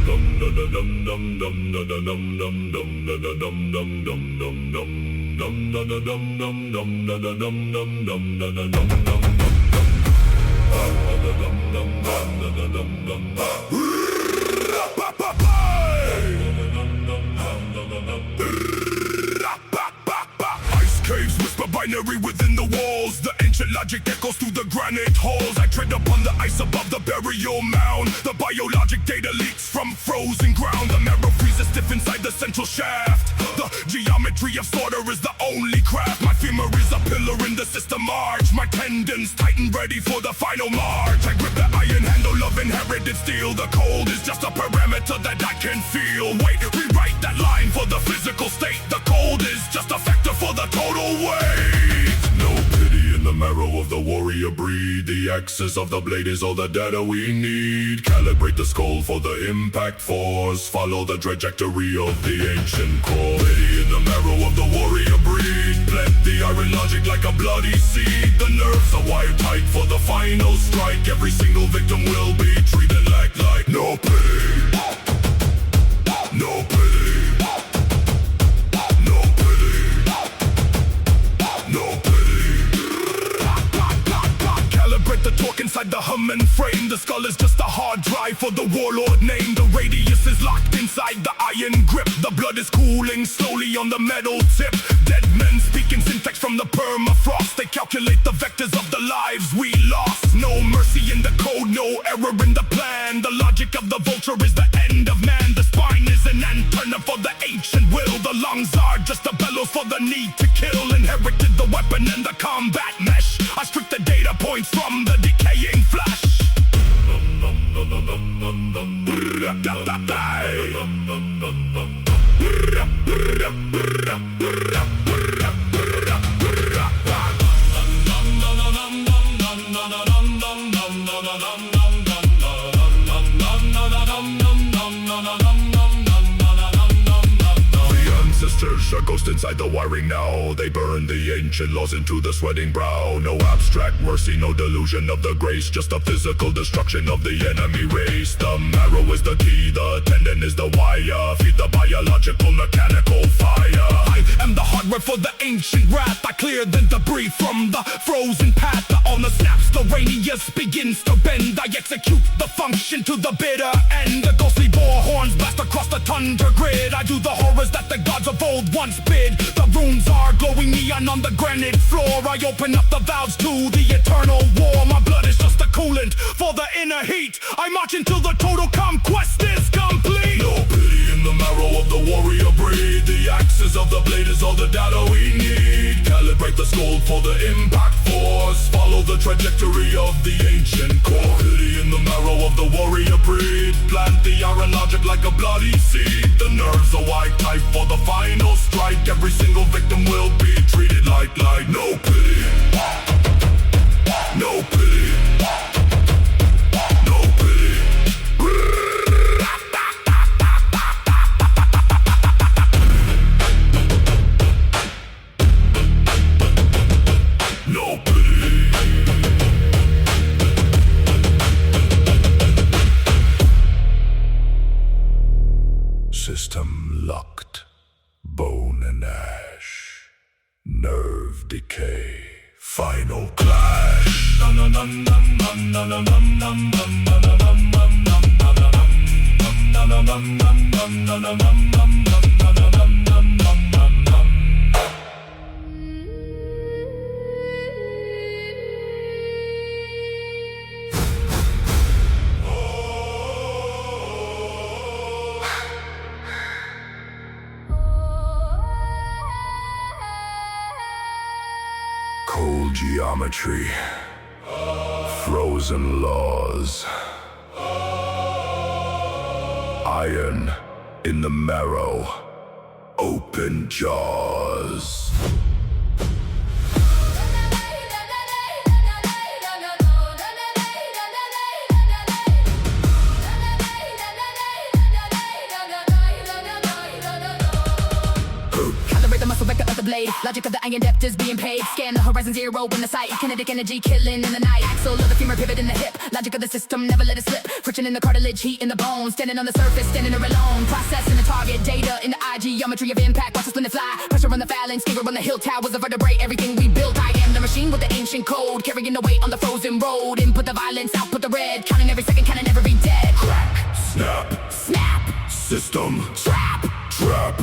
Dum dum dum dum Caves whisper binary within the walls. The ancient logic echoes through the granite halls. I tread upon the ice above the burial mound. The biologic data leaks from frozen ground. The marrow freezes stiff inside the central shaft. The geometry of slaughter is the only craft. My femur is a pillar in the system arch. My tendons tighten ready for the final march. I grip the iron handle of inherited steel. The cold is just a parameter that I can feel. Wait, rewrite that line for the physical state. The cold is just a factor for the total weight. No pity in the marrow of the warrior breed. The axis of the blade is all the data we need. Calibrate the skull for the impact force. Follow the trajectory of the ancient core. Pity in the marrow of the warrior breed. Blend the iron logic like a bloody seed. The nerves are wired tight for the final strike. Every single victim will be treated like light. No pity. No pity. The torque inside the humming frame. The skull is just a hard drive for the warlord name. The radius is locked inside the iron grip. The blood is cooling slowly on the metal tip. Dead men speaking syntax from the permafrost. They calculate the vectors of the lives we lost. No mercy in the code, no error in the plan. The logic of the vulture is the end of man. The spine is an antenna for the ancient will. The lungs are just the bellows for the need to kill. Inherited the weapon and the combat mesh. I strip the data points from the decaying flesh. Are ghosts inside the wiring now. They burn the ancient laws into the sweating brow. No abstract mercy, no delusion of the grace. Just a physical destruction of the enemy race. The marrow is the key, the tendon is the wire. Feed the biological mechanical fire. I am the hardware for the ancient wrath. I clear the debris from the frozen path. The honor snaps, the radius begins to bend. I execute the function to the bitter end. The ghostly boar horns blast across the tundra grid. I do the horrors that the gods of old once bid. The runes are glowing neon on the granite floor. I open up the valves to the eternal war. My blood is just the coolant for the inner heat. I march until the total conquest is complete. No pity in the marrow of the warrior breed. The axis of the blade is all the data we need. Calibrate the skull for the impact force. Follow the trajectory of the ancient core. Pity in the marrow of the warrior breed. Plant the iron logic like a bloody seed. The nerves are white type for the final strike. Every single victim will be treated like light. No pity. No pity. No pity. No pity. System locked. Bone and ash. Nerve decay. Final clash. Cold geometry, frozen laws, iron in the marrow, open jaws. Calibrate the muscle vector of the blade. Logic of the iron depth is being paid. Scan the horizon zero in the sight. Kinetic energy killing in the night. Axle of the femur, pivot in the hip. Logic of the system, never let it slip. Friction in the cartilage, heat in the bones. Standing on the surface, standing there alone. Processing the target data in the eye. Geometry of impact, watch us spin and fly. Pressure on the phalanx, finger on the hill towers, the vertebrae. Everything we built, I am the machine with the ancient code. Carrying the weight on the frozen road. Input the violence, output the red. Counting every second, counting every dead. Crack, snap, Snap, system, trap, trap.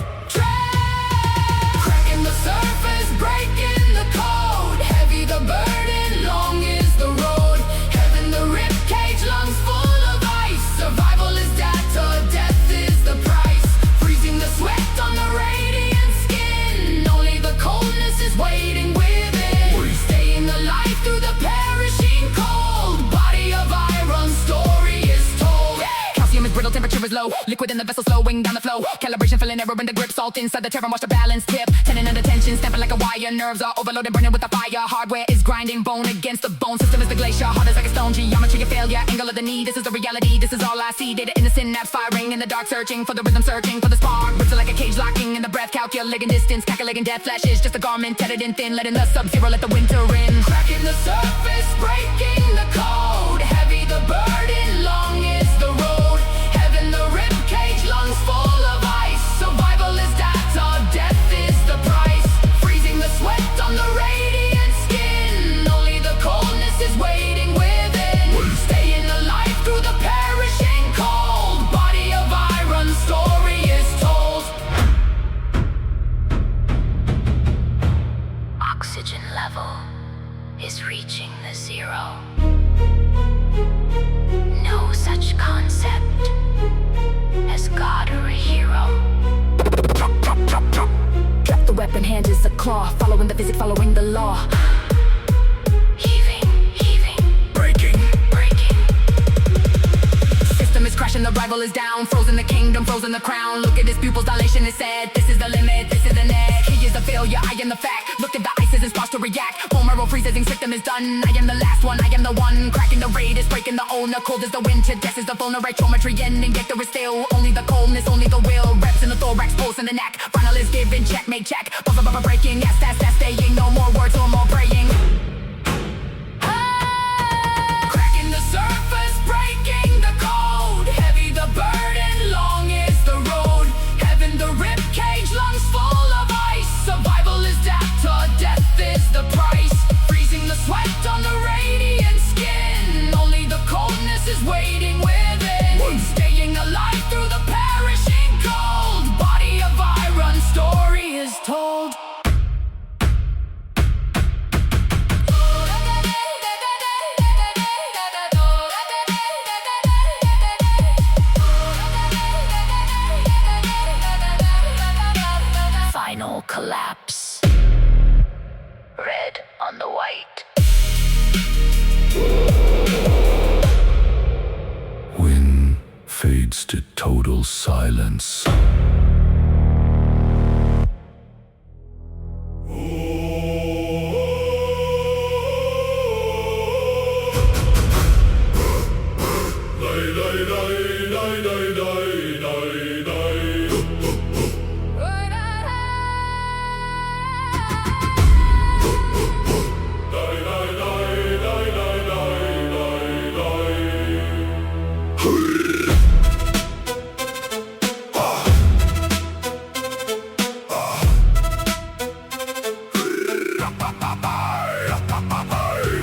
cracking the surface, breaking the code. Heavy the burden, long is the road. Heaven the rib cage, lungs full of ice. Survival is data, death is the price. Freezing the sweat on the radiant skin. Only the coldness is waiting within. Staying alive through the perishing cold. Body of iron, story is told. Calcium is brittle, temperature is low. Liquid in the vessel slowing down the flow. Calibration filling error in the grip. Salt inside the terror, watch the balance tip. Tendon under tension, snapping like a wire. Nerves are overloaded, burning with the fire. Hardware is grinding, bone against the bone. System is the glacier, heart is like a stone. Geometry of failure, angle of the knee. This is the reality, this is all I see. Data in the synapse, firing in the dark. Searching for the rhythm, searching for the spark. Brittle like a cage, locking in the breath. Calculating distance, calculating death. Flashes, just a garment, tethered and thin. Letting the sub-zero, let the winter in. Cracking the surface, breaking the code. Heavy the burden, long is the road. Heaven the rib cage, lungs full of ice. Survival is data, death is the price. Freezing the sweat on the radiant skin. Only the coldness is waiting within. Staying alive through the perishing cold. Body of iron, story is told. Oxygen level is reaching the zero. No such concept as God or a hero. Drop the weapon, hand is a claw. Following the physics, following the law. Heaving, Breaking, breaking. System is crashing, the rival is down. Frozen the kingdom, frozen the crown. Look at his pupils, dilation is said. This is the limit, this is the net. He is a failure, I am the fact. Look at the ice isn't supposed to react. Homer freezes, victim is done. I am the last one, I am the one. Cracking the raid is breaking the owner. Cold is the winter, death is the vulnerable. Geometry ending, yet there is still only the coldness, only the will. Reps in the thorax, pulse in the neck. Final is given, checkmate, check. Buffer, breaking, yes, that's staying. No more words, no more praying. Cracking the surface, breaking the code. Heavy the burden, long is the road. Heaven the rib cage, lungs full of ice. Survival is data, death is the price. Freezing the sweat on the radiant skin. Only the coldness is waiting within. Staying alive through the perishing cold. Body of iron, story is told. Final collapse. Red on the white. Wind fades to total silence.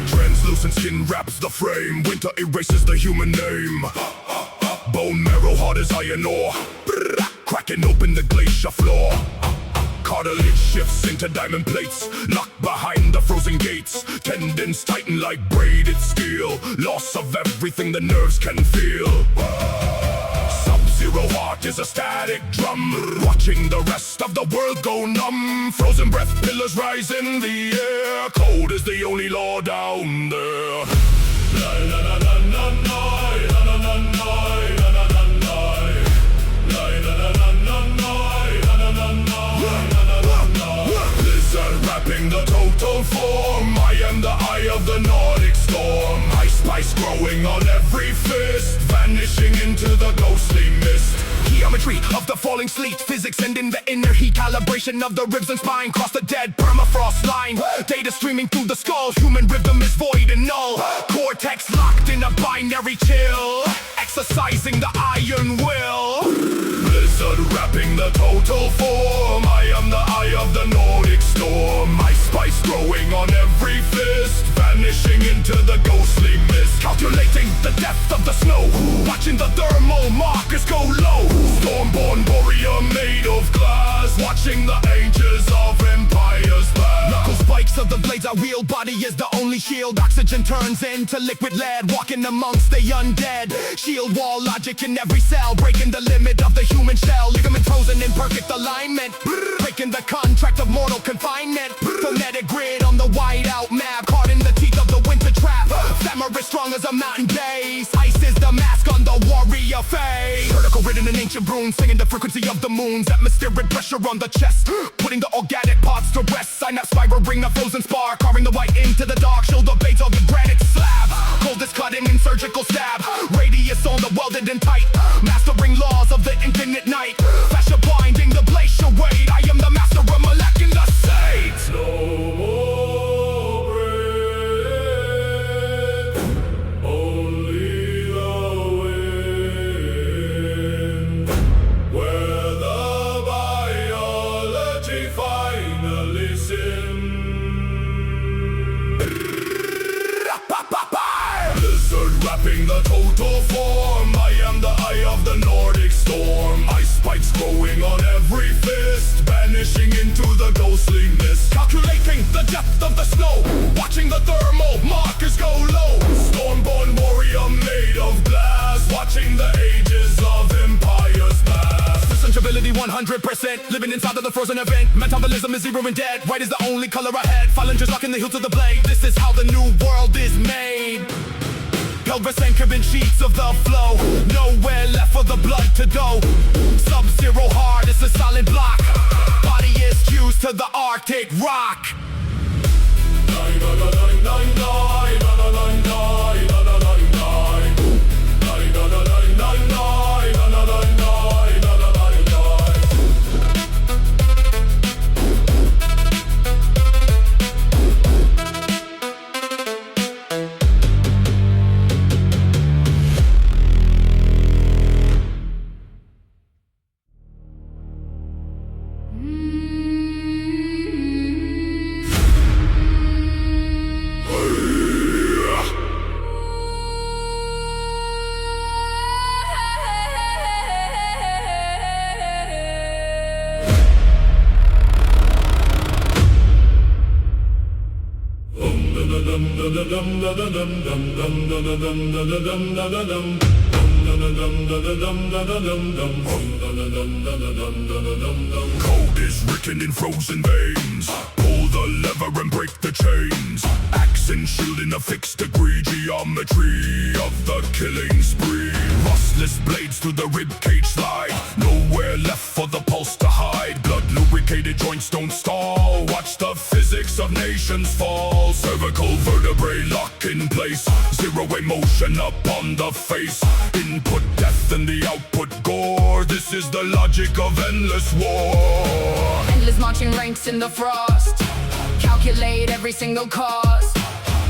Translucent skin wraps the frame. Winter erases the human name. Bone marrow hard as iron ore. Cracking open the glacier floor. Cartilage shifts into diamond plates. Locked behind the frozen gates. Tendons tighten like braided steel. Loss of everything the nerves can feel. Sub-zero heart is a static drum. Watching the rest of the world go numb. Frozen breath pillars rise in the air. Cold is the only law down there. La la la la la la la la la la la la la la. La la la la la la la la la la. Blizzard wrapping the total form. I am the eye of the Nordic storm. Ice spice growing on every fist, vanishing into the ghostly mist. Geometry of the falling sleet, physics and in the inner heat, calibration of the ribs and spine, cross the dead permafrost line. Data streaming through the skull, human rhythm is void and null. Cortex locked in a binary chill, exercising the iron will. Blizzard wrapping the total form. I am the eye of the Nordic storm. My spice growing on every fist, vanishing into the ghostly mist. Calculating the depth of the snow, watching the thermal markers go low. Stormborn warrior made of glass, watching the ages of empires pass. Knuckle spikes of the blades I wield, body is the only shield. Oxygen turns into liquid lead, walking amongst the undead. Shield wall logic in every cell, breaking the limit of the human shell. Ligament frozen in perfect alignment, breaking the contract of mortal confinement. Phonetic grid on the whiteout map, caught in the teeth of the winter trap. Samurai strong as a mountain base, ice is the mask on the warrior face. Vertical written in ancient runes, singing the frequency of the moons. Atmospheric pressure on the chest, putting the organic parts to rest. Synapse fiber ring a frozen spar, carving the white into the dark. Shoulder blades of the granite slab, coldest cutting in surgical stab. Radius on the welded and tight, mastering laws of the infinite night. Fascia binding the glacial weight, I am the master of molecular states. No more breath, only the wind. Where the biology finally sinned. Blizzard wrapping the total form. I am the eye of the Nordic storm. Ice spikes growing on every fist, vanishing into the ghostly mist. Calculating the depth of the snow, watching the thermal markers go low. Stormborn warrior made of glass, watching the ages of empires pass. Sensibility 100%, living inside of the frozen event. Metabolism is zero and dead, white is the only color ahead. Phalanges locking the hilt of the blade, this is how the new world is made. Pelvis anchored in sheets of the flow, nowhere left for the blood to go. Sub-zero hard, it's a solid block, body is fused to the Arctic rock. Code is written in frozen veins. Pull the lever and break the chains. Axe and shield in a fixed degree. Geometry of the killing spree. Rustless blades through the rib cage slide. Nowhere left for the pulse to hide. Blood lubricated joints don't stall. Watch the physics of nations fall. Cervical vertebrae lock in place. Zero emotion up on the face. Input death and the output gore. This is the logic of endless war. Endless marching ranks in the frost, calculate every single cost.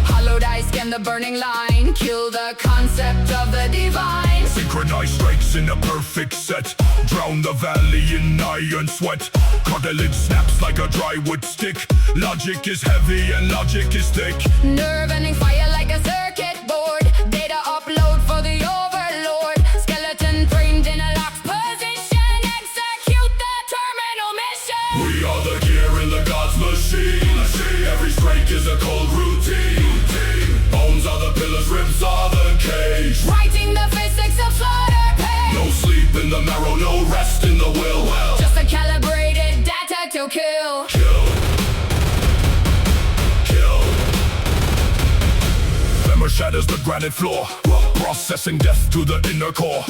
Hollowed eyes scan the burning line, kill the concept of the divine. Synchronized strikes in a perfect set. Drown the valley in iron sweat. Cartilage snaps like a dry wood stick. Logic is heavy and logic is thick. Nerve ending fire like a circuit board. Data upload for the overlord. Skeleton framed in a locked position. Execute the terminal mission. We are the gear in the god's machine. Every strike is a cold routine. Bones are the pillars, ribs are the cage. Writing the physics of slaughter page. No sleep in the marrow, no rest in the will. Just a calibrated data to kill. Hammer shatters the granite floor, processing death to the inner core.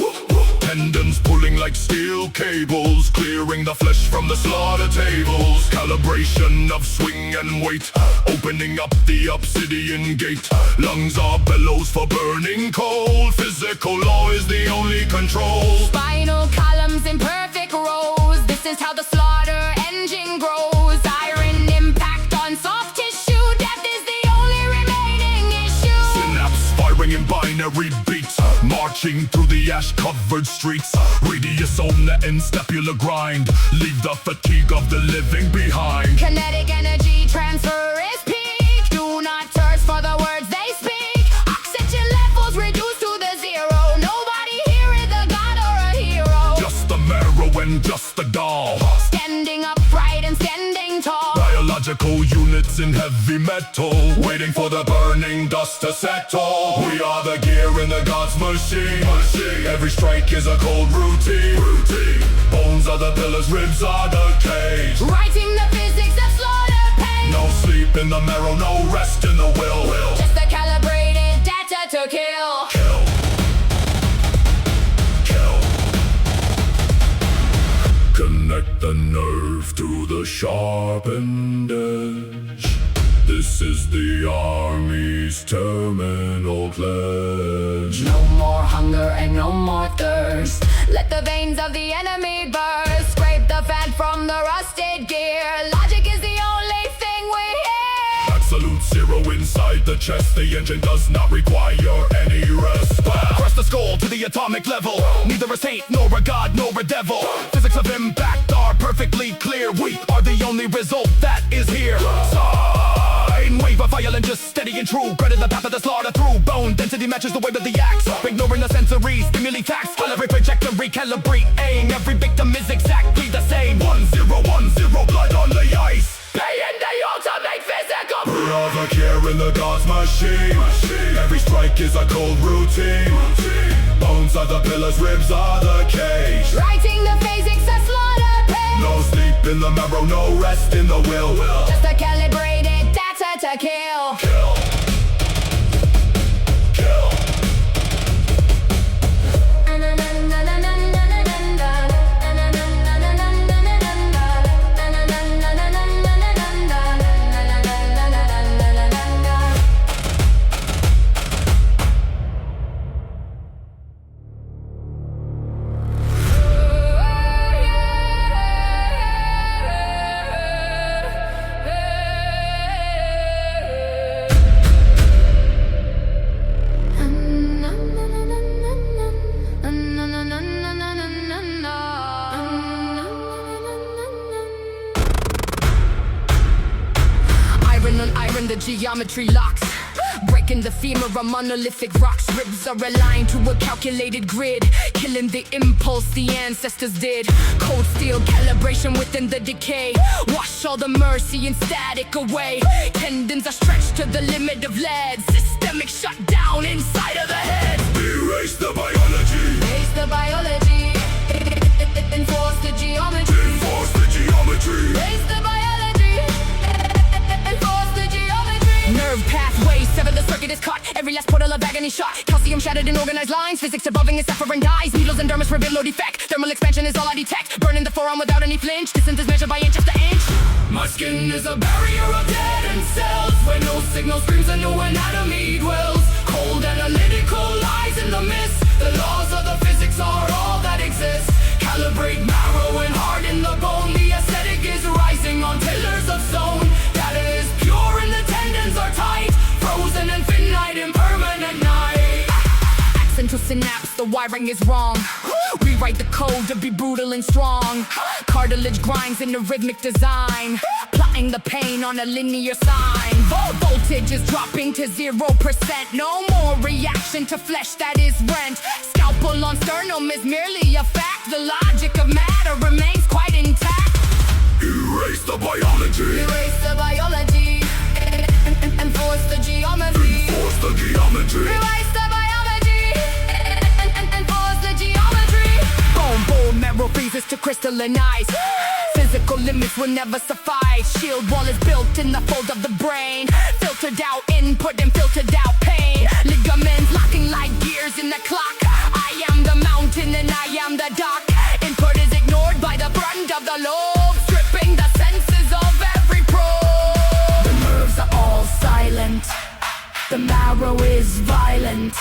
tendons pulling like steel cables, clearing the flesh from the slaughter tables. Calibration of swing and weight, opening up the obsidian gate. Lungs are bellows for burning coal. Physical law is the only control. Spinal columns in perfect rows. This is how the slaughter engine grows. Iron impact on soft tissue. Death is the only remaining issue. Synapse firing in binary beats, marching through the ash-covered streets. Radius on the enstapular grind, leave the fatigue of the living behind. Kinetic energy transfer is peak. Do not thirst for the words they speak. Oxygen levels reduced to the zero. Nobody here is a god or a hero. Just the marrow and just the doll, Standing upright and standing tall. biological units in heavy metal, waiting for the burning dust to settle. We are the gear in the god's machine. Every strike is a cold routine. Bones are the pillars, ribs are the cage. Writing the physics of slaughter pain. No sleep in the marrow, no rest in the will. Just the calibrated data to kill. Kill. Kill. Connect the nerve to the sharpened edge. This is the army's terminal pledge. No more hunger and no more thirst. Let the veins of the enemy burst. Scrape the fat from the rusted gear. Logic is the only thing we hear. Absolute zero inside the chest. The engine does not require any rest. Crush the skull to the atomic level. Neither a saint, nor a god, nor a devil. Physics of impact are perfectly clear. We are the only result that is here. Sine wave of violent, just steady and true. Credit the path of the slaughter through. Bone density matches the wave of the axe. Ignoring the sensory, stimulate facts. Calibrate, project, and recalibrate. Aim, every victim is exactly the same. 1010, blood on the ice. Paying the ultimate physical. We are the gear in the god's machine. Every strike is a cold routine. Bones are the pillars, ribs are the cage. Writing the physics of slaughter pain. No sleep in the marrow, no rest in the will. Just the calibrated data to kill. Kill. Kill. Iron, the geometry locks. Breaking the femur of monolithic rocks. Ribs are aligned to a calculated grid. Killing the impulse the ancestors did. Cold steel calibration within the decay. Wash all the mercy and static away. Tendons are stretched to the limit of lead. Systemic shutdown inside of the head. Erase the biology. Erase the biology. Enforce the geometry. Enforce the geometry. Erase the biology. Enforce the geometry. Nerve pathways, sever the circuit is caught. Every last portal of agony shot. Calcium shattered in organized lines. Physics evolving as suffering dies. Needles and dermis reveal no defect. Thermal expansion is all I detect. Burning the forearm without any flinch. Distance is measured by inch after inch. My skin is a barrier of dead cells. Where no signal screams a new anatomy dwells. Cold analytical lies in the mist. The laws of the physics are all that exists. Calibrate marrow and heart in the bone. The aesthetic is rising on pillars of stone. Data is pure and the tendons are tight. Frozen and finite, impermanent night. Accent to synapse, the wiring is wrong. Rewrite the code to be brutal and strong. Cartilage grinds in a rhythmic design. Plotting the pain on a linear sign. Voltage is dropping to 0%. No more reaction to flesh that is rent. Scalpel on sternum is merely a fact. The logic of matter remains quite intact. Erase the biology. Erase the biology. Enforce the geometry. Enforce the geometry. Erase the biology. Enforce the geometry. Bone marrow freezes to crystallize. Physical limits will never suffice. Shield wall is built in the fold of the brain. Filtered out input and filtered out pain. Ligaments locking like gears in the clock. I am the mountain and I marrow is violent.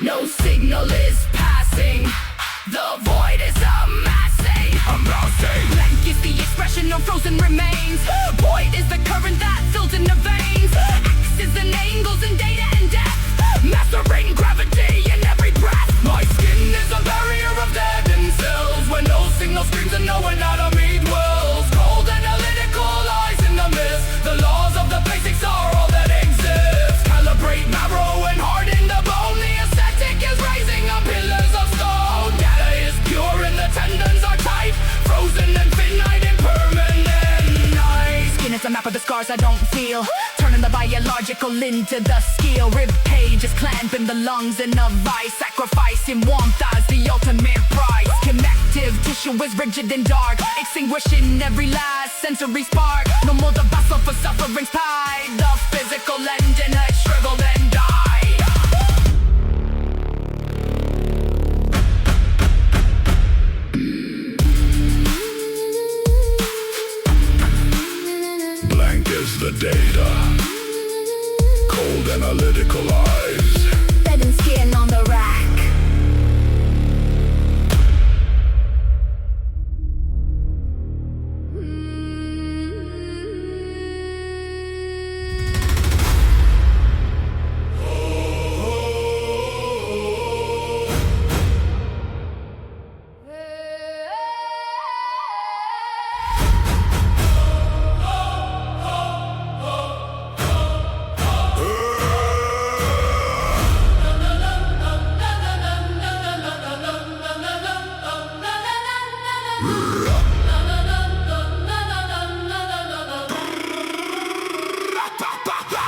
No signal is passing. The void is amassing. Blank is the expression of frozen remains. Void is the current that fills in the veins. Axes and angles and data and death. Mastering gravity in every breath. My skin is a barrier of deadened cells. When no signal screams and no anatomy dwells. Cold analytical lies in the mist. The laws of the basics are all that exists. Calibrate marrow and harden the bone. The aesthetic is raising up pillars of stone. Data is pure and the tendons are tight. Frozen and finite and permanent. Skin is a map of the scars I don't feel. Turning the biological into the skill. Rib cage is clamping the lungs in a vice. Sacrificing warmth as the ultimate prize. Connective tissue is rigid and dark. Extinguishing every last sensory spark. No more the battle for suffering's tide. The physical engine has shriveled and died. Blank is the data. Cold analytical eyes. Bed and skin on the rack.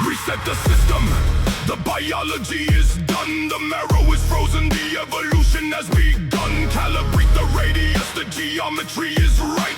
Reset the system. The biology is done. The marrow is frozen. The evolution has begun. Calibrate the radius. The geometry is right.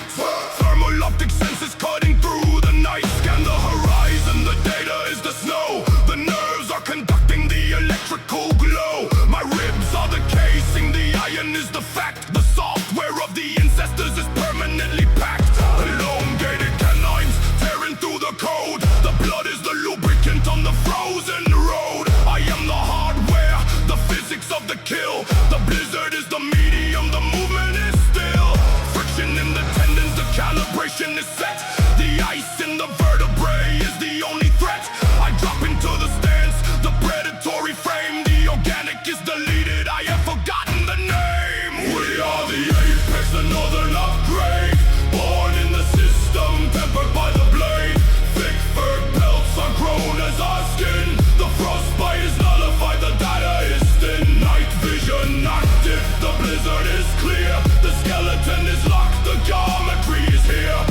Thermal optic senses cutting through the night. Scan the horizon. The data is the snow. The nerves are conducting the electrical glow. My ribs are the casing. The iron is the fact. The software of the ancestors is permanently packed. Elongated canines tearing through the code. The blood is the lubricant on the frozen road. I am the hardware, the physics of the kill. The blizzard is the medium, the movement is still. Friction in the tendons, the calibration is set. The ice in the vertebrae is the only threat. I drop into the stance, the predatory frame. The organic is deleted, I have forgotten the name. We are the apex, the northern upgrade. Born in the system, tempered by the blade. Thick fur pelts are grown as our skin. The frostbite is nullified, the data is thin. Night vision active, the blizzard is clear. The skeleton is locked, the geometry is here.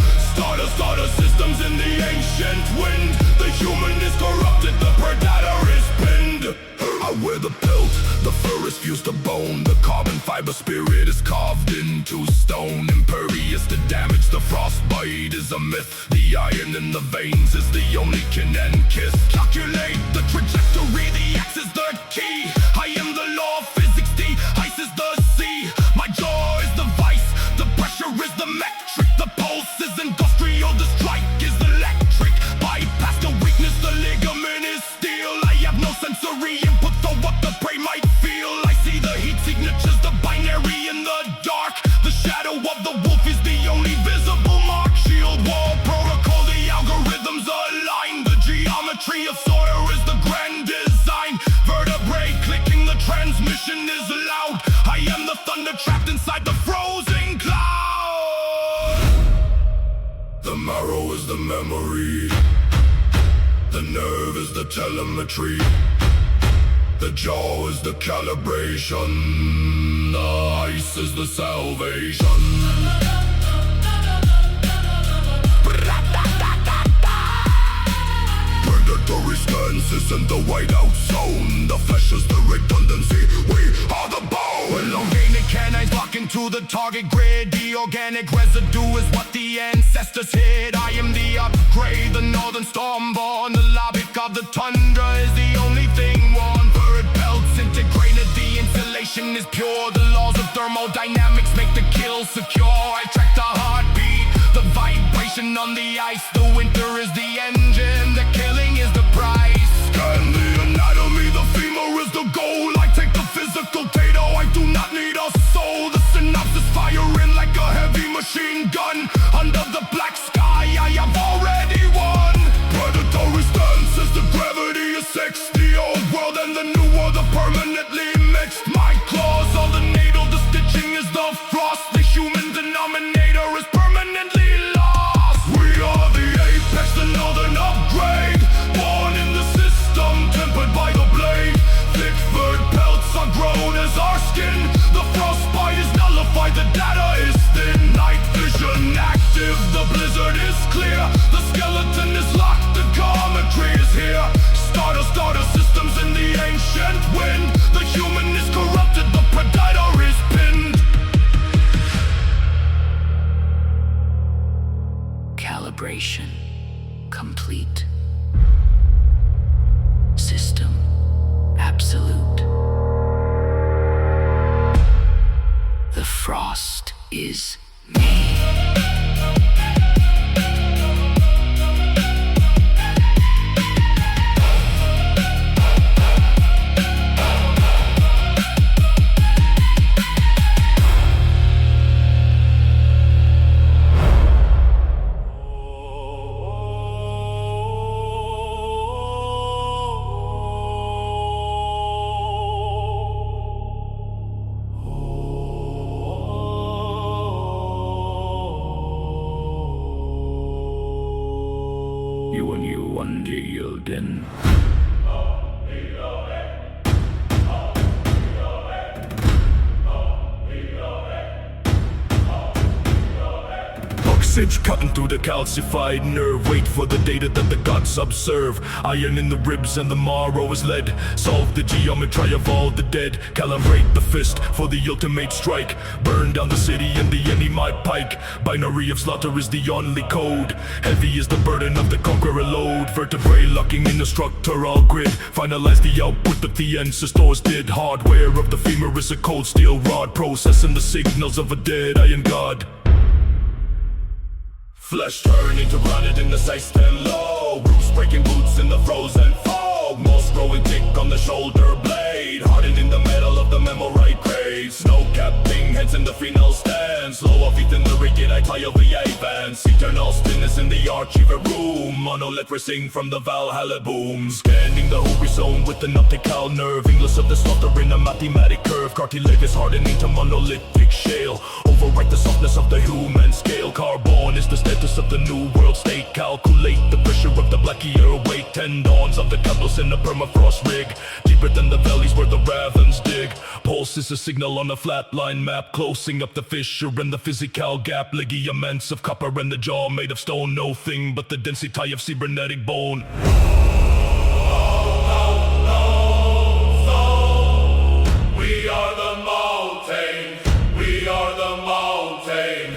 Starter systems in the ancient wind. The human is corrupted, the predator is pinned. I wear the pelt, the fur is fused to bone. The carbon fiber spirit is carved into stone. Impervious to damage, the frostbite is a myth. The iron in the veins is the only kin and kiss. Calculate the trajectory, the X is the key. I am the law of physics, the ice is the sea. My jaw is the vice, the pressure is the metric. The pulse is industrial, the strike is electric. Bypass the weakness, the ligament is steel. I have no sensory input, so what the prey might feel. I see the heat signatures, the binary in the dark. The shadow of the wolf is the only visible mark. Shield wall protocol, the algorithms align. The geometry of soil is the grand design. Vertebrae clicking, the transmission is loud. I am the thunder trapped inside the frozen cloud. The marrow is the memory. The nerve is the telemetry. The jaw is the calibration. The ice is the salvation. Predatory stances in the whiteout zone. The flesh is the redundancy. We are the bone. Elongated canines blocking to the target grid. The organic residue is what the ancestors hid. I am the upgrade, the northern stormborn. The logic of the tundra is the only thing worn. Bird belts integrated, the insulation is pure. The laws of thermodynamics make the kill secure. I track the heartbeat, the vibration on the ice. The winter is the engine, the killing is the price. Scan the anatomy, is me. You and you under Odin. Oxygen cutting through the calcified nerve. Wait for the data that the gods observe. Iron in the ribs and the marrow is lead. Solve the geometry of all the dead. Calibrate the fist for the ultimate strike. Burn down the city and the enemy my pike. Binary of slaughter is the only code. Heavy is the burden of the conqueror load. Vertebrae locking in the structural grid. Finalize the output that the ancestors did. Hardware of the femur is a cold steel rod. Processing the signals of a dead iron god. Flesh turning to granite in the size 10 low. Roots breaking boots in the frozen fog. Moss growing thick on the shoulder blade. Hardened in the metal of the memorite grade. Snow capping heads in the phenol stand. Slow of feet in the rigged tie of the advance. Eternal stillness in the archiver room. Monolith racing from the Valhalla boom. Scanning the horizon with an optical nerve. English of the slaughter in a mathematic curve. Cartilage is hardening to monolithic shale. Overwrite the softness of the human scale. Carbon is the status of the new world state. Calculate the pressure of the black ear weight. Tendons of the cables in a permafrost rig. Deeper than the valleys where the ravens dig. Pulse is a signal on a flatline map. Closing up the fissure and the physical gap. Ligaments of copper and the jaw made of stone. No thing but the density of cybernetic bone. We are the mountain. We are the mountain.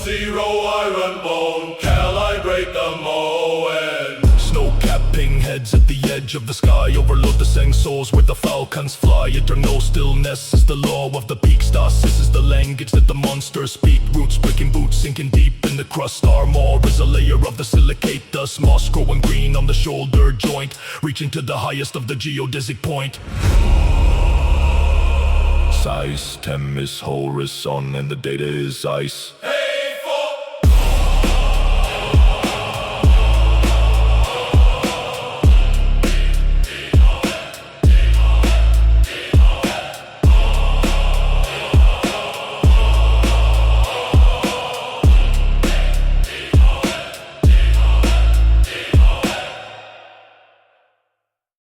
0 iron bone. Calibrate the Moen. Snow capping heads at the edge of the sky. Overload the sensors where the falcons fly. Eternal stillness is the law of the peak. Stasis is the language that the monsters speak. Roots breaking boots sinking deep in the crust. Armor is a layer of the silicate dust. Moss growing green on the shoulder joint. Reaching to the highest of the geodesic point. Size 10 is horizon and the data is ice. Hey!